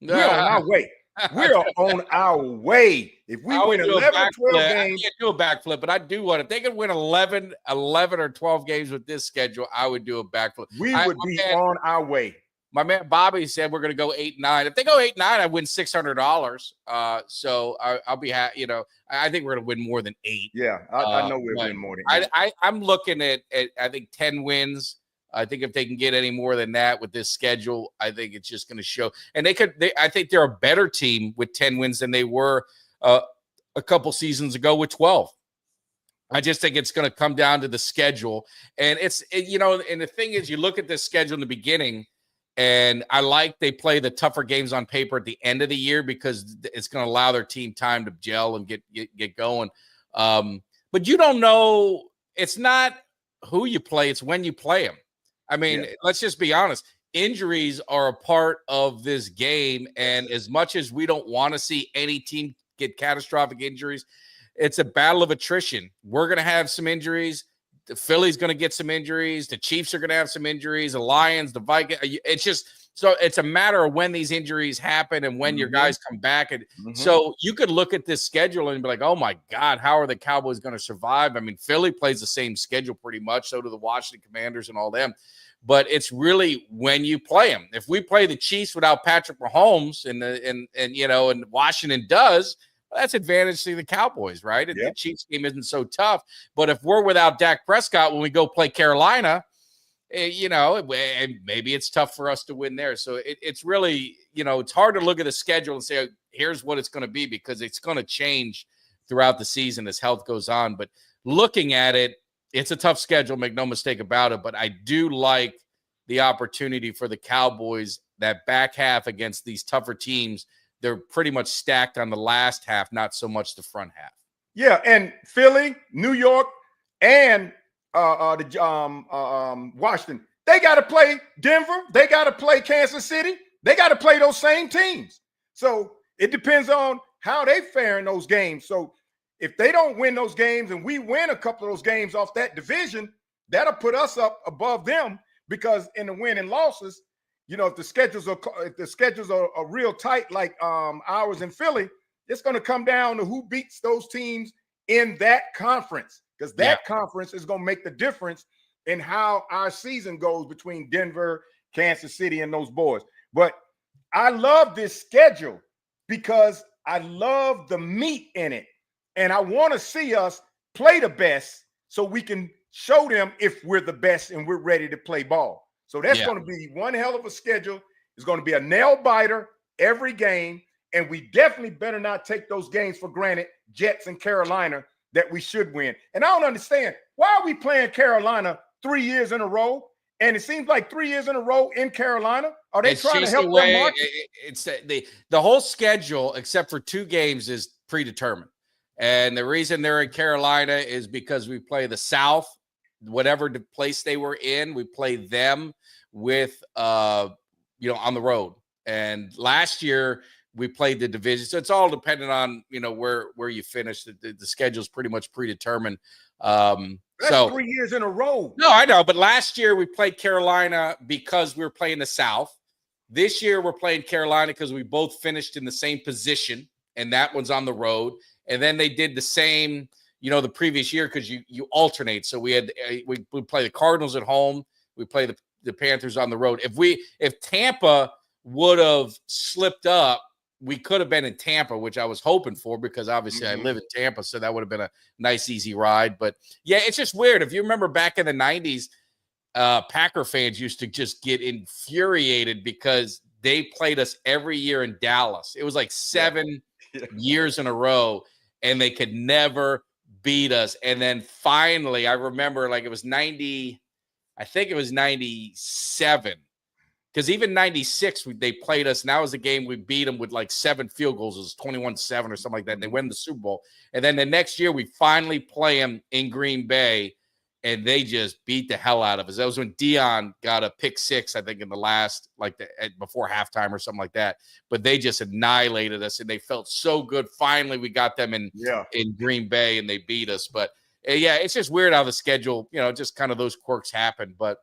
[SPEAKER 3] we're on our way. We're on our way. If we win 11 or 12 games. I can't
[SPEAKER 1] do a backflip, but I do want, if they could win 11 or 12 games with this schedule, I would do a backflip.
[SPEAKER 3] We would be on our way.
[SPEAKER 1] My man Bobby said we're going to go 8-9. If they go 8-9, I win $600. So I'll be happy. I think we're going to win more than 8.
[SPEAKER 3] Yeah, I know we'll win more than 8.
[SPEAKER 1] I'm looking at I think 10 wins. I think if they can get any more than that with this schedule, I think it's just going to show. And I think they're a better team with 10 wins than they were a couple seasons ago with 12. I just think it's going to come down to the schedule. And and the thing is, you look at this schedule in the beginning, and I like they play the tougher games on paper at the end of the year because it's going to allow their team time to gel and get going. But you don't know. It's not who you play. It's when you play them. I mean, let's just be honest. Injuries are a part of this game. And as much as we don't want to see any team get catastrophic injuries, it's a battle of attrition. We're going to have some injuries. The Philly's going to get some injuries. The Chiefs are going to have some injuries. The Lions, the Vikings. It's just so it's a matter of when these injuries happen and when your guys come back. And so you could look at this schedule and be like, oh my God, how are the Cowboys going to survive? I mean, Philly plays the same schedule pretty much. So do the Washington Commanders and all them. But it's really when you play them. If we play the Chiefs without Patrick Mahomes and Washington does, that's advantage to the Cowboys, right?
[SPEAKER 3] Yep.
[SPEAKER 1] The Chiefs game isn't so tough. But if we're without Dak Prescott when we go play Carolina, and maybe it's tough for us to win there. So it's really, it's hard to look at the schedule and say, here's what it's going to be because it's going to change throughout the season as health goes on. But looking at it, it's a tough schedule, make no mistake about it. But I do like the opportunity for the Cowboys, that back half against these tougher teams. They're pretty much stacked on the last half, not so much the front half.
[SPEAKER 3] Yeah, and Philly, New York, and Washington, they got to play Denver. They got to play Kansas City. They got to play those same teams. So it depends on how they fare in those games. So if they don't win those games and we win a couple of those games off that division, that'll put us up above them because in the win and losses, if the schedules are real tight like ours in Philly, it's going to come down to who beats those teams in that conference because that conference is going to make the difference in how our season goes between Denver, Kansas City, and those boys. But I love this schedule because I love the meat in it, and I want to see us play the best so we can show them if we're the best and we're ready to play ball. So that's going to be one hell of a schedule. It's going to be a nail biter every game. And we definitely better not take those games for granted, Jets and Carolina, that we should win. And I don't understand. Why are we playing Carolina 3 years in a row? And it seems like 3 years in a row in Carolina. Are they trying to help their market?
[SPEAKER 1] It's the whole schedule, except for 2 games, is predetermined. And the reason they're in Carolina is because we play the South. Whatever the place they were in, we play them with, on the road. And last year we played the division. So it's all dependent on, where you finish. The schedule is pretty much predetermined.
[SPEAKER 3] That's 3 years in a row.
[SPEAKER 1] No, I know. But last year we played Carolina because we were playing the South. This year we're playing Carolina because we both finished in the same position. And that one's on the road. And then they did the same the previous year because you alternate. So we play the Cardinals at home. We play the Panthers on the road. If Tampa would have slipped up, we could have been in Tampa, which I was hoping for because obviously I live in Tampa. So that would have been a nice, easy ride. But yeah, it's just weird. If you remember back in the 90s, Packer fans used to just get infuriated because they played us every year in Dallas. It was like 7 years in a row and they could never beat us. And then finally, I remember it was 90, I think it was 97. Because even 96, they played us, and that was a game we beat them with 7 field goals. It was 21-7 or something like that. And they win the Super Bowl. And then the next year, we finally play them in Green Bay, and they just beat the hell out of us. That was when Dion got a pick 6, I think, in the last, before halftime or something like that. But they just annihilated us, and they felt so good. Finally, we got them in Green Bay, and they beat us. But, it's just weird how the schedule, just kind of those quirks happen. But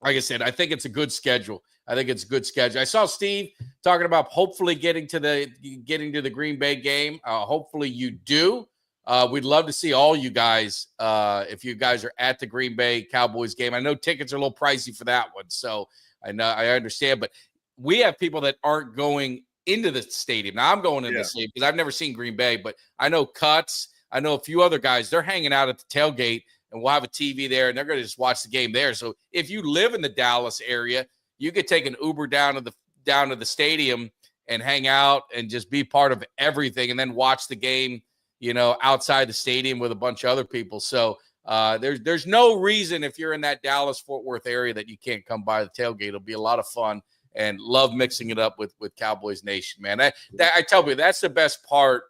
[SPEAKER 1] like I said, I think it's a good schedule. I saw Steve talking about hopefully getting to the Green Bay game. Hopefully you do. We'd love to see all you guys if you guys are at the Green Bay Cowboys game. I know tickets are a little pricey for that one, so I know, I understand, but we have people that aren't going into the stadium. Now I'm going into the stadium because I've never seen Green Bay, but I know Cuts. I know a few other guys. They're hanging out at the tailgate, and we'll have a TV there, and they're going to just watch the game there. So if you live in the Dallas area, you could take an Uber down to the stadium and hang out and just be part of everything, and then watch the game, outside the stadium with a bunch of other people. So there's no reason if you're in that Dallas-Fort Worth area that you can't come by the tailgate. It'll be a lot of fun, and love mixing it up with Cowboys Nation, man. I tell you, that's the best part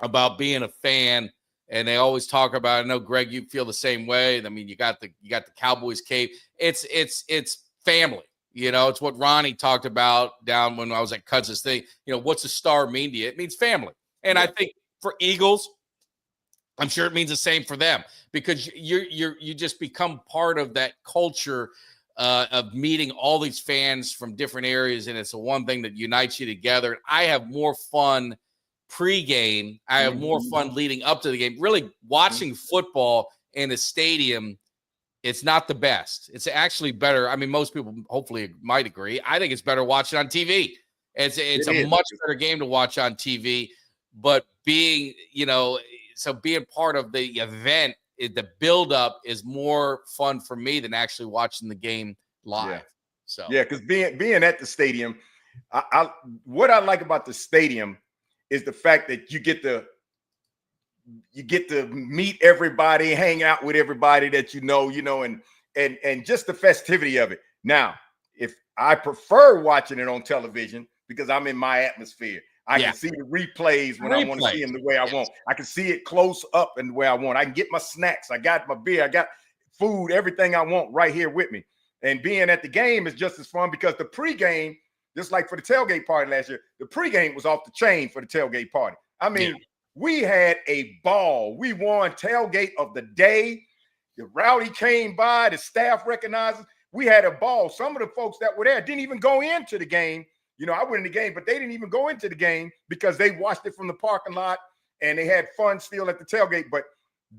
[SPEAKER 1] about being a fan. And they always talk about, I know, Greg, you feel the same way. I mean, you got the Cowboys cave. It's family. It's what Ronnie talked about down when I was at Cuts' thing. What's a star mean to you? It means family. And I think for Eagles, I'm sure it means the same for them, because you just become part of that culture of meeting all these fans from different areas, and it's the one thing that unites you together. I have more fun pre-game. I have more fun leading up to the game. Really, watching football in a stadium, it's not the best. It's actually better. I mean, most people hopefully might agree. I think it's better watching on TV. It's a much better game to watch on TV. But being part of the event, the build-up is more fun for me than actually watching the game live.
[SPEAKER 3] Yeah.
[SPEAKER 1] So
[SPEAKER 3] because being at the stadium, what I like about the stadium is the fact that you get to meet everybody, hang out with everybody that and just the festivity of it. Now, if I prefer watching it on television because I'm in my atmosphere, I can see the replays when I want to see them the way I want. I can see it close up and the way I want. I can get my snacks. I got my beer. I got food, everything I want right here with me. And being at the game is just as fun because the pregame, just like for the tailgate party last year, the pregame was off the chain for the tailgate party. I mean, we had a ball. We won tailgate of the day. The rowdy came by. The staff recognized us. We had a ball. Some of the folks that were there didn't even go into the game. I went in the game, but they didn't even go into the game because they watched it from the parking lot and they had fun still at the tailgate. But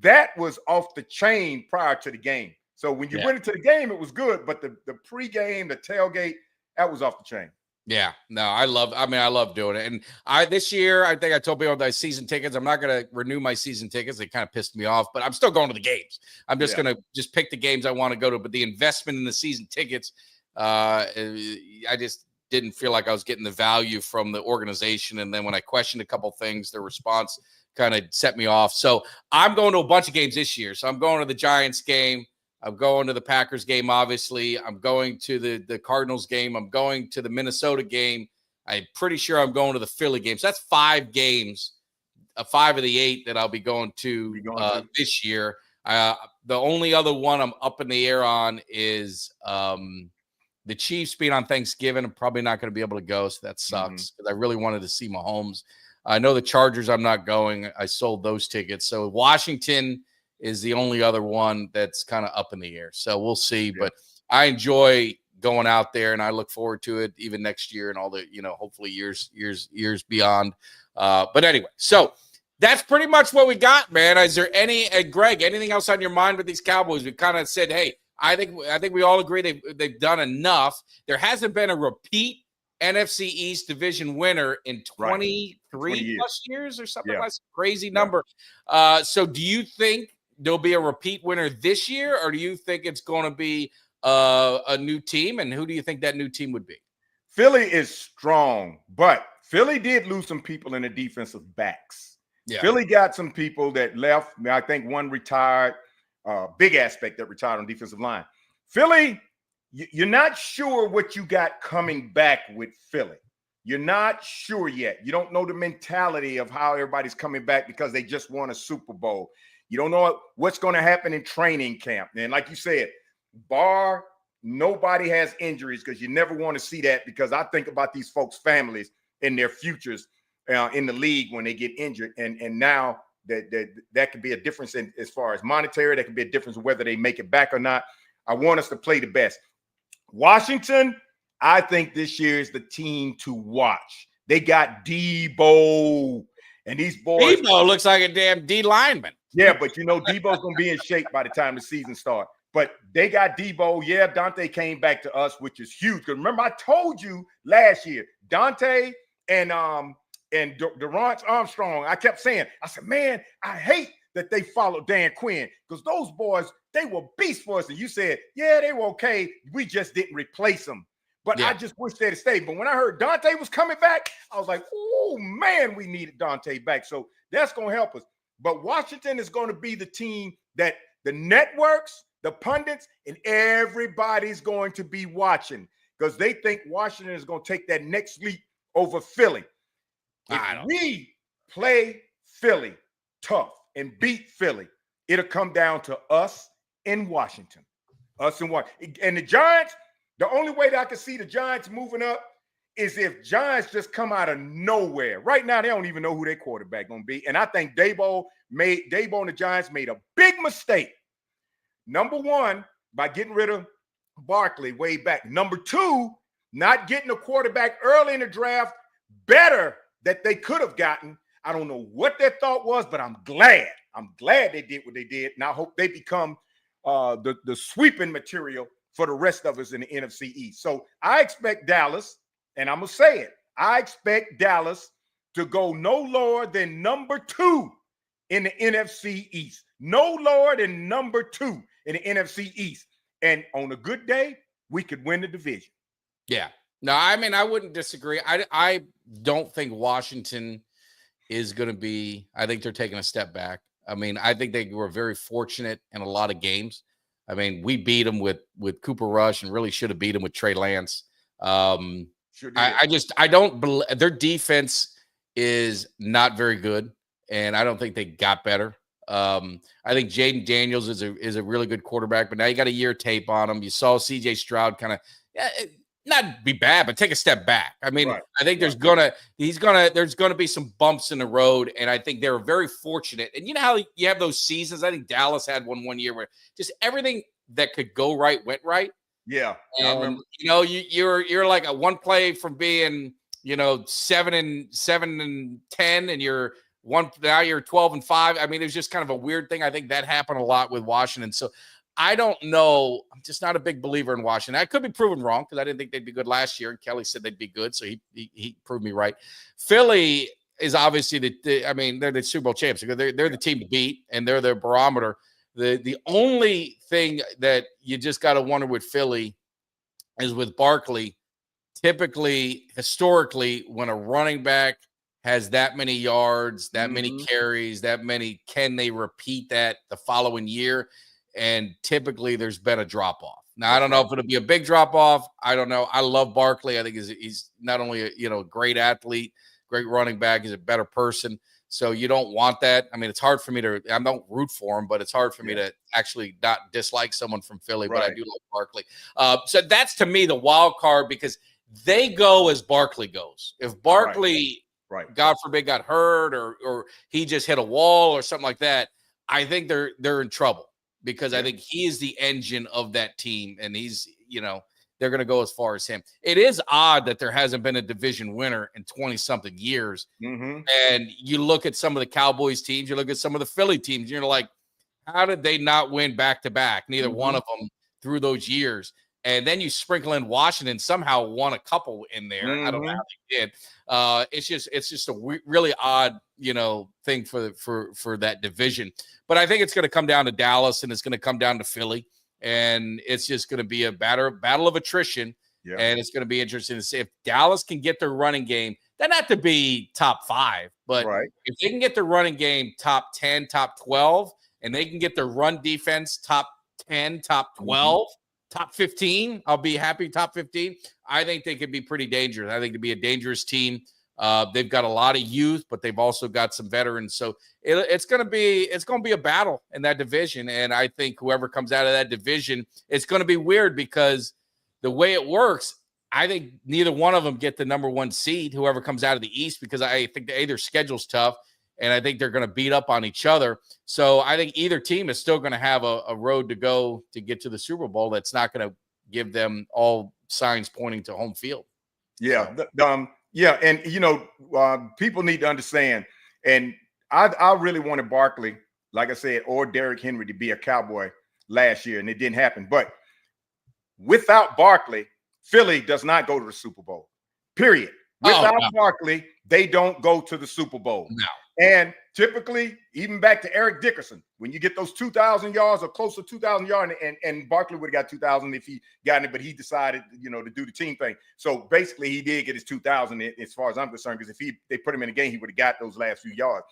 [SPEAKER 3] that was off the chain prior to the game. So when you went into the game, it was good. But the pregame, the tailgate, that was off the chain.
[SPEAKER 1] Yeah, no, I love doing it. And this year, I think I told people that season tickets, I'm not going to renew my season tickets. They kind of pissed me off, but I'm still going to the games. I'm just going to just pick the games I want to go to. But the investment in the season tickets, I just didn't feel like I was getting the value from the organization. And then when I questioned a couple things, their response kind of set me off. So I'm going to a bunch of games this year. So I'm going to the Giants game. I'm going to the Packers game, obviously. I'm going to the Cardinals game. I'm going to the Minnesota game. I'm pretty sure I'm going to the Philly game. So that's 5 games, 5 of the 8 that I'll be going to this year. The only other one I'm up in the air on is the Chiefs being on Thanksgiving. I'm probably not going to be able to go, so that sucks because I really wanted to see Mahomes. I know the Chargers, I'm not going. I sold those tickets. So Washington is the only other one that's kind of up in the air. So we'll see. But I enjoy going out there, and I look forward to it even next year and all the, hopefully years beyond. But anyway, so that's pretty much what we got, man. Is there Greg, anything else on your mind with these Cowboys? We kind of said, hey, I think we all agree they've done enough. There hasn't been a repeat NFC East division winner in 23 plus years or something like that. Crazy number. So do you think there'll be a repeat winner this year, or do you think it's going to be a new team? And who do you think that new team would be?
[SPEAKER 3] Philly is strong, but Philly did lose some people in the defensive backs. Yeah. Philly got some people that left. I think one retired, big aspect that retired on defensive line. Philly, you're not sure what you got coming back with Philly. You're not sure yet. You don't know the mentality of how everybody's coming back because they just won a Super Bowl. You don't know what's going to happen in training camp. And like you said, nobody has injuries, because you never want to see that, because I think about these folks' families and their futures in the league when they get injured. And now that could be a difference as far as monetary. That could be a difference whether they make it back or not. I want us to play the best. Washington, I think this year is the team to watch. They got Debo, and these boys.
[SPEAKER 1] Debo looks like a damn D lineman.
[SPEAKER 3] Yeah, but Debo's going to be in shape by the time the season starts. But they got Debo. Yeah, Dante came back to us, which is huge. Because remember, I told you last year, Dante and Durant Armstrong, I kept saying, I said, man, I hate that they followed Dan Quinn because those boys, they were beasts for us. And you said, yeah, they were okay. We just didn't replace them. But I just wish they'd stayed. But when I heard Dante was coming back, I was like, oh, man, we needed Dante back. So that's going to help us. But Washington is going to be the team that the networks, the pundits, and everybody's going to be watching because they think Washington is going to take that next leap over Philly. If we play Philly tough and beat Philly, it'll come down to us in Washington. Us in Washington. And the Giants, the only way that I can see the Giants moving up is if Giants just come out of nowhere. Right now, they don't even know who their quarterback going to be. And I think Dabo and the Giants made a big mistake. Number one, by getting rid of Barkley way back. Number two, not getting a quarterback early in the draft better that they could have gotten. I don't know what their thought was, but I'm glad. I'm glad they did what they did. And I hope they become the sweeping material for the rest of us in the NFC East. So I expect Dallas, and I'm going to say it, I expect Dallas to go no lower than number 2 in the NFC East. No lower than number 2 in the NFC East. And on a good day, we could win the division.
[SPEAKER 1] Yeah. No, I mean, I wouldn't disagree. I don't think Washington is going to be, I think they're taking a step back. I mean, I think they were very fortunate in a lot of games. I mean, we beat them with Cooper Rush and really should have beat them with Trey Lance.
[SPEAKER 3] Sure did.
[SPEAKER 1] I don't believe their defense is not very good, and I don't think they got better. I think Jaden Daniels is a really good quarterback, but now you got a year tape on him. You saw CJ Stroud kind of not be bad, but take a step back. I mean, right. I think there's gonna be some bumps in the road, and I think they're very fortunate. And you know how you have those seasons? I think Dallas had one year where just everything that could go right went right.
[SPEAKER 3] Yeah,
[SPEAKER 1] and, I remember. You know, you're like a one play from being 7-10, and you're 12-5. I mean, it was just kind of a weird thing. I think that happened a lot with Washington. So I don't know. I'm just not a big believer in Washington. I could be proven wrong because I didn't think they'd be good last year. And Kelly said they'd be good, so he proved me right. Philly is obviously they're the Super Bowl champs. They're the team to beat, and they're the barometer. The only thing that you just got to wonder with Philly is with Barkley. Typically, historically, when a running back has that many yards, that many carries, that many, can they repeat that the following year? And typically there's been a drop-off. Now, I don't know if it'll be a big drop-off. I don't know. I love Barkley. I think he's not only a great athlete, great running back, he's a better person. So you don't want that. I mean, it's hard for me to – I don't root for him, but it's hard for me to actually not dislike someone from Philly, but I do like Barkley. So that's, to me, the wild card because they go as Barkley goes. If Barkley – God forbid, got hurt or he just hit a wall or something like that, I think they're in trouble because I think he is the engine of that team, and he's, they're going to go as far as him. It is odd that there hasn't been a division winner in 20-something years. And you look at some of the Cowboys teams, you look at some of the Philly teams, you're like, how did they not win back-to-back? Neither one of them through those years. And then you sprinkle in Washington, somehow won a couple in there. I don't know how they did. It's just a really odd, thing for that division. But I think it's going to come down to Dallas, and it's going to come down to Philly, and it's just going to be a battle of attrition. Yeah. And it's going to be interesting to see if Dallas can get their running game. They don't have to be top 5, but if they can get their running game top 10, top 12, and they can get their run defense top 10, top 12. Top 15, I'll be happy. Top 15, I think they could be pretty dangerous. I think to be a dangerous team. They've got a lot of youth, but they've also got some veterans. So it's going to be a battle in that division. And I think whoever comes out of that division, it's going to be weird because the way it works, I think neither one of them get the number 1 seed. Whoever comes out of the East, because I think their schedule's tough. And I think they're going to beat up on each other. So I think either team is still going to have a road to go to get to the Super Bowl. That's not going to give them all signs pointing to home field.
[SPEAKER 3] Yeah. And, people need to understand. And I really wanted Barkley, like I said, or Derrick Henry to be a Cowboy last year, and it didn't happen. But without Barkley, Philly does not go to the Super Bowl, period. Without Barkley, they don't go to the Super Bowl.
[SPEAKER 1] No.
[SPEAKER 3] And typically, even back to Eric Dickerson, when you get those 2,000 yards or close to 2,000 yards, and Barkley would have got 2,000 if he got it, but he decided, to do the team thing. So basically, he did get his 2,000 as far as I'm concerned, because if they put him in the game, he would have got those last few yards.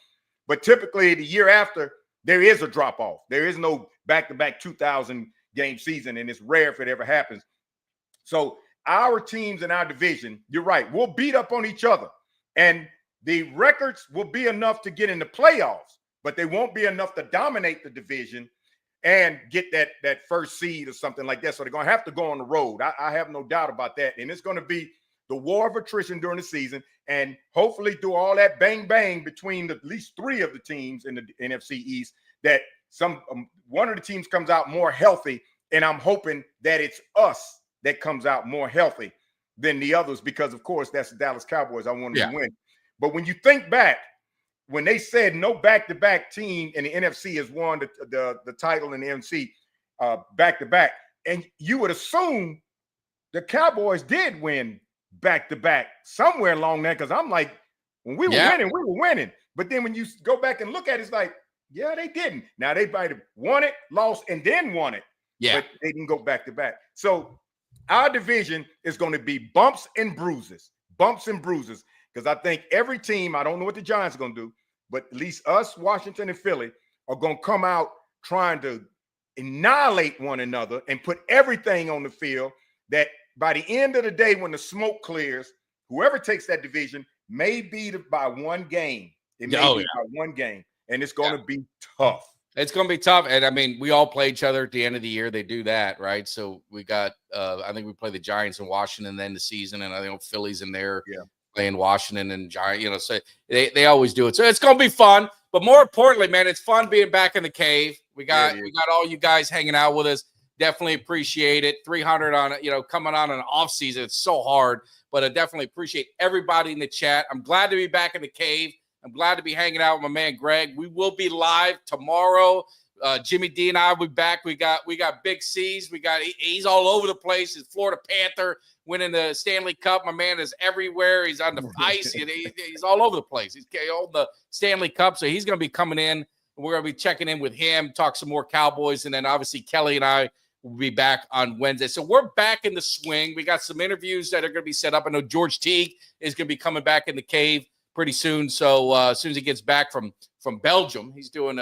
[SPEAKER 3] But typically, the year after, there is a drop off. There is no back-to-back 2,000 game season, and it's rare if it ever happens. So our teams in our division, you're right, we'll beat up on each other, and the records will be enough to get in the playoffs, but they won't be enough to dominate the division and get that first seed or something like that. So they're going to have to go on the road. I have no doubt about that. And it's going to be the war of attrition during the season, and hopefully through all that bang between at least three of the teams in the NFC East, that one of the teams comes out more healthy, and I'm hoping that it's us that comes out more healthy than the others, because of course that's the Dallas Cowboys. I want them to win. But when you think back, when they said no back-to-back team in the NFC has won the title in the NFC back-to-back, and you would assume the Cowboys did win back-to-back somewhere along there, because I'm like, when we were winning. But then when you go back and look at it, it's like, yeah, they didn't. Now they might have won it, lost, and then won it. Yeah. But they didn't go back-to-back. So our division is going to be bumps and bruises. Because I think every team, I don't know what the Giants are going to do, but at least us, Washington and Philly, are going to come out trying to annihilate one another and put everything on the field, that by the end of the day, when the smoke clears, whoever takes that division may beat it by one game. It may be by one game, and it's going to be tough.
[SPEAKER 1] It's going to be tough. And I mean, we all play each other at the end of the year. They do that, right? So we got, I think we play the Giants in Washington then the season, and I think Philly's in there. Yeah. Playing Washington and Giants, so they always do it. So it's going to be fun. But more importantly, man, it's fun being back in the cave. We got all you guys hanging out with us. Definitely appreciate it. 300 on it, coming on an off season. It's so hard, but I definitely appreciate everybody in the chat. I'm glad to be back in the cave. I'm glad to be hanging out with my man Greg. We will be live tomorrow. Jimmy D and I will be back. We got Big C's. He's all over the place. He's Florida Panther winning the Stanley Cup. My man is everywhere. He's on the ice. He's all over the place. He's on the Stanley Cup, so he's going to be coming in. We're going to be checking in with him, talk some more Cowboys, and then obviously Kelly and I will be back on Wednesday. So we're back in the swing. We got some interviews that are going to be set up. I know George Teague is going to be coming back in the cave pretty soon. So as soon as he gets back from Belgium, he's doing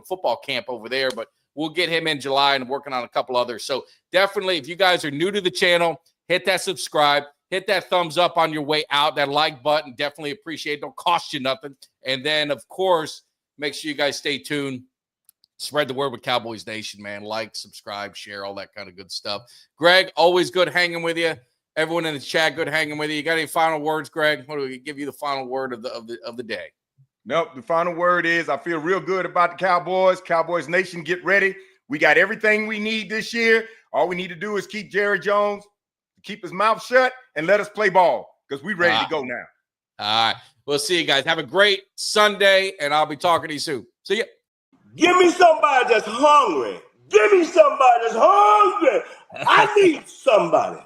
[SPEAKER 1] football camp over there, but we'll get him in July and working on a couple others. So definitely, if you guys are new to the channel, hit that subscribe, hit that thumbs up on your way out, that like button. Definitely appreciate it. Don't cost you nothing. And then, of course, make sure you guys stay tuned. Spread the word with Cowboys Nation, man. Like, subscribe, share, all that kind of good stuff. Greg, always good hanging with you. Everyone in the chat, good hanging with you. You got any final words, Greg? What do we give you the final word of the day?
[SPEAKER 3] Nope. The final word is I feel real good about the Cowboys. Cowboys Nation, get ready. We got everything we need this year. All we need to do is keep Jerry Jones, keep his mouth shut, and let us play ball, because we're ready to go now.
[SPEAKER 1] All right. We'll see you guys. Have a great Sunday, and I'll be talking to you soon. See ya.
[SPEAKER 4] Give me somebody that's hungry. Give me somebody that's hungry. I need somebody.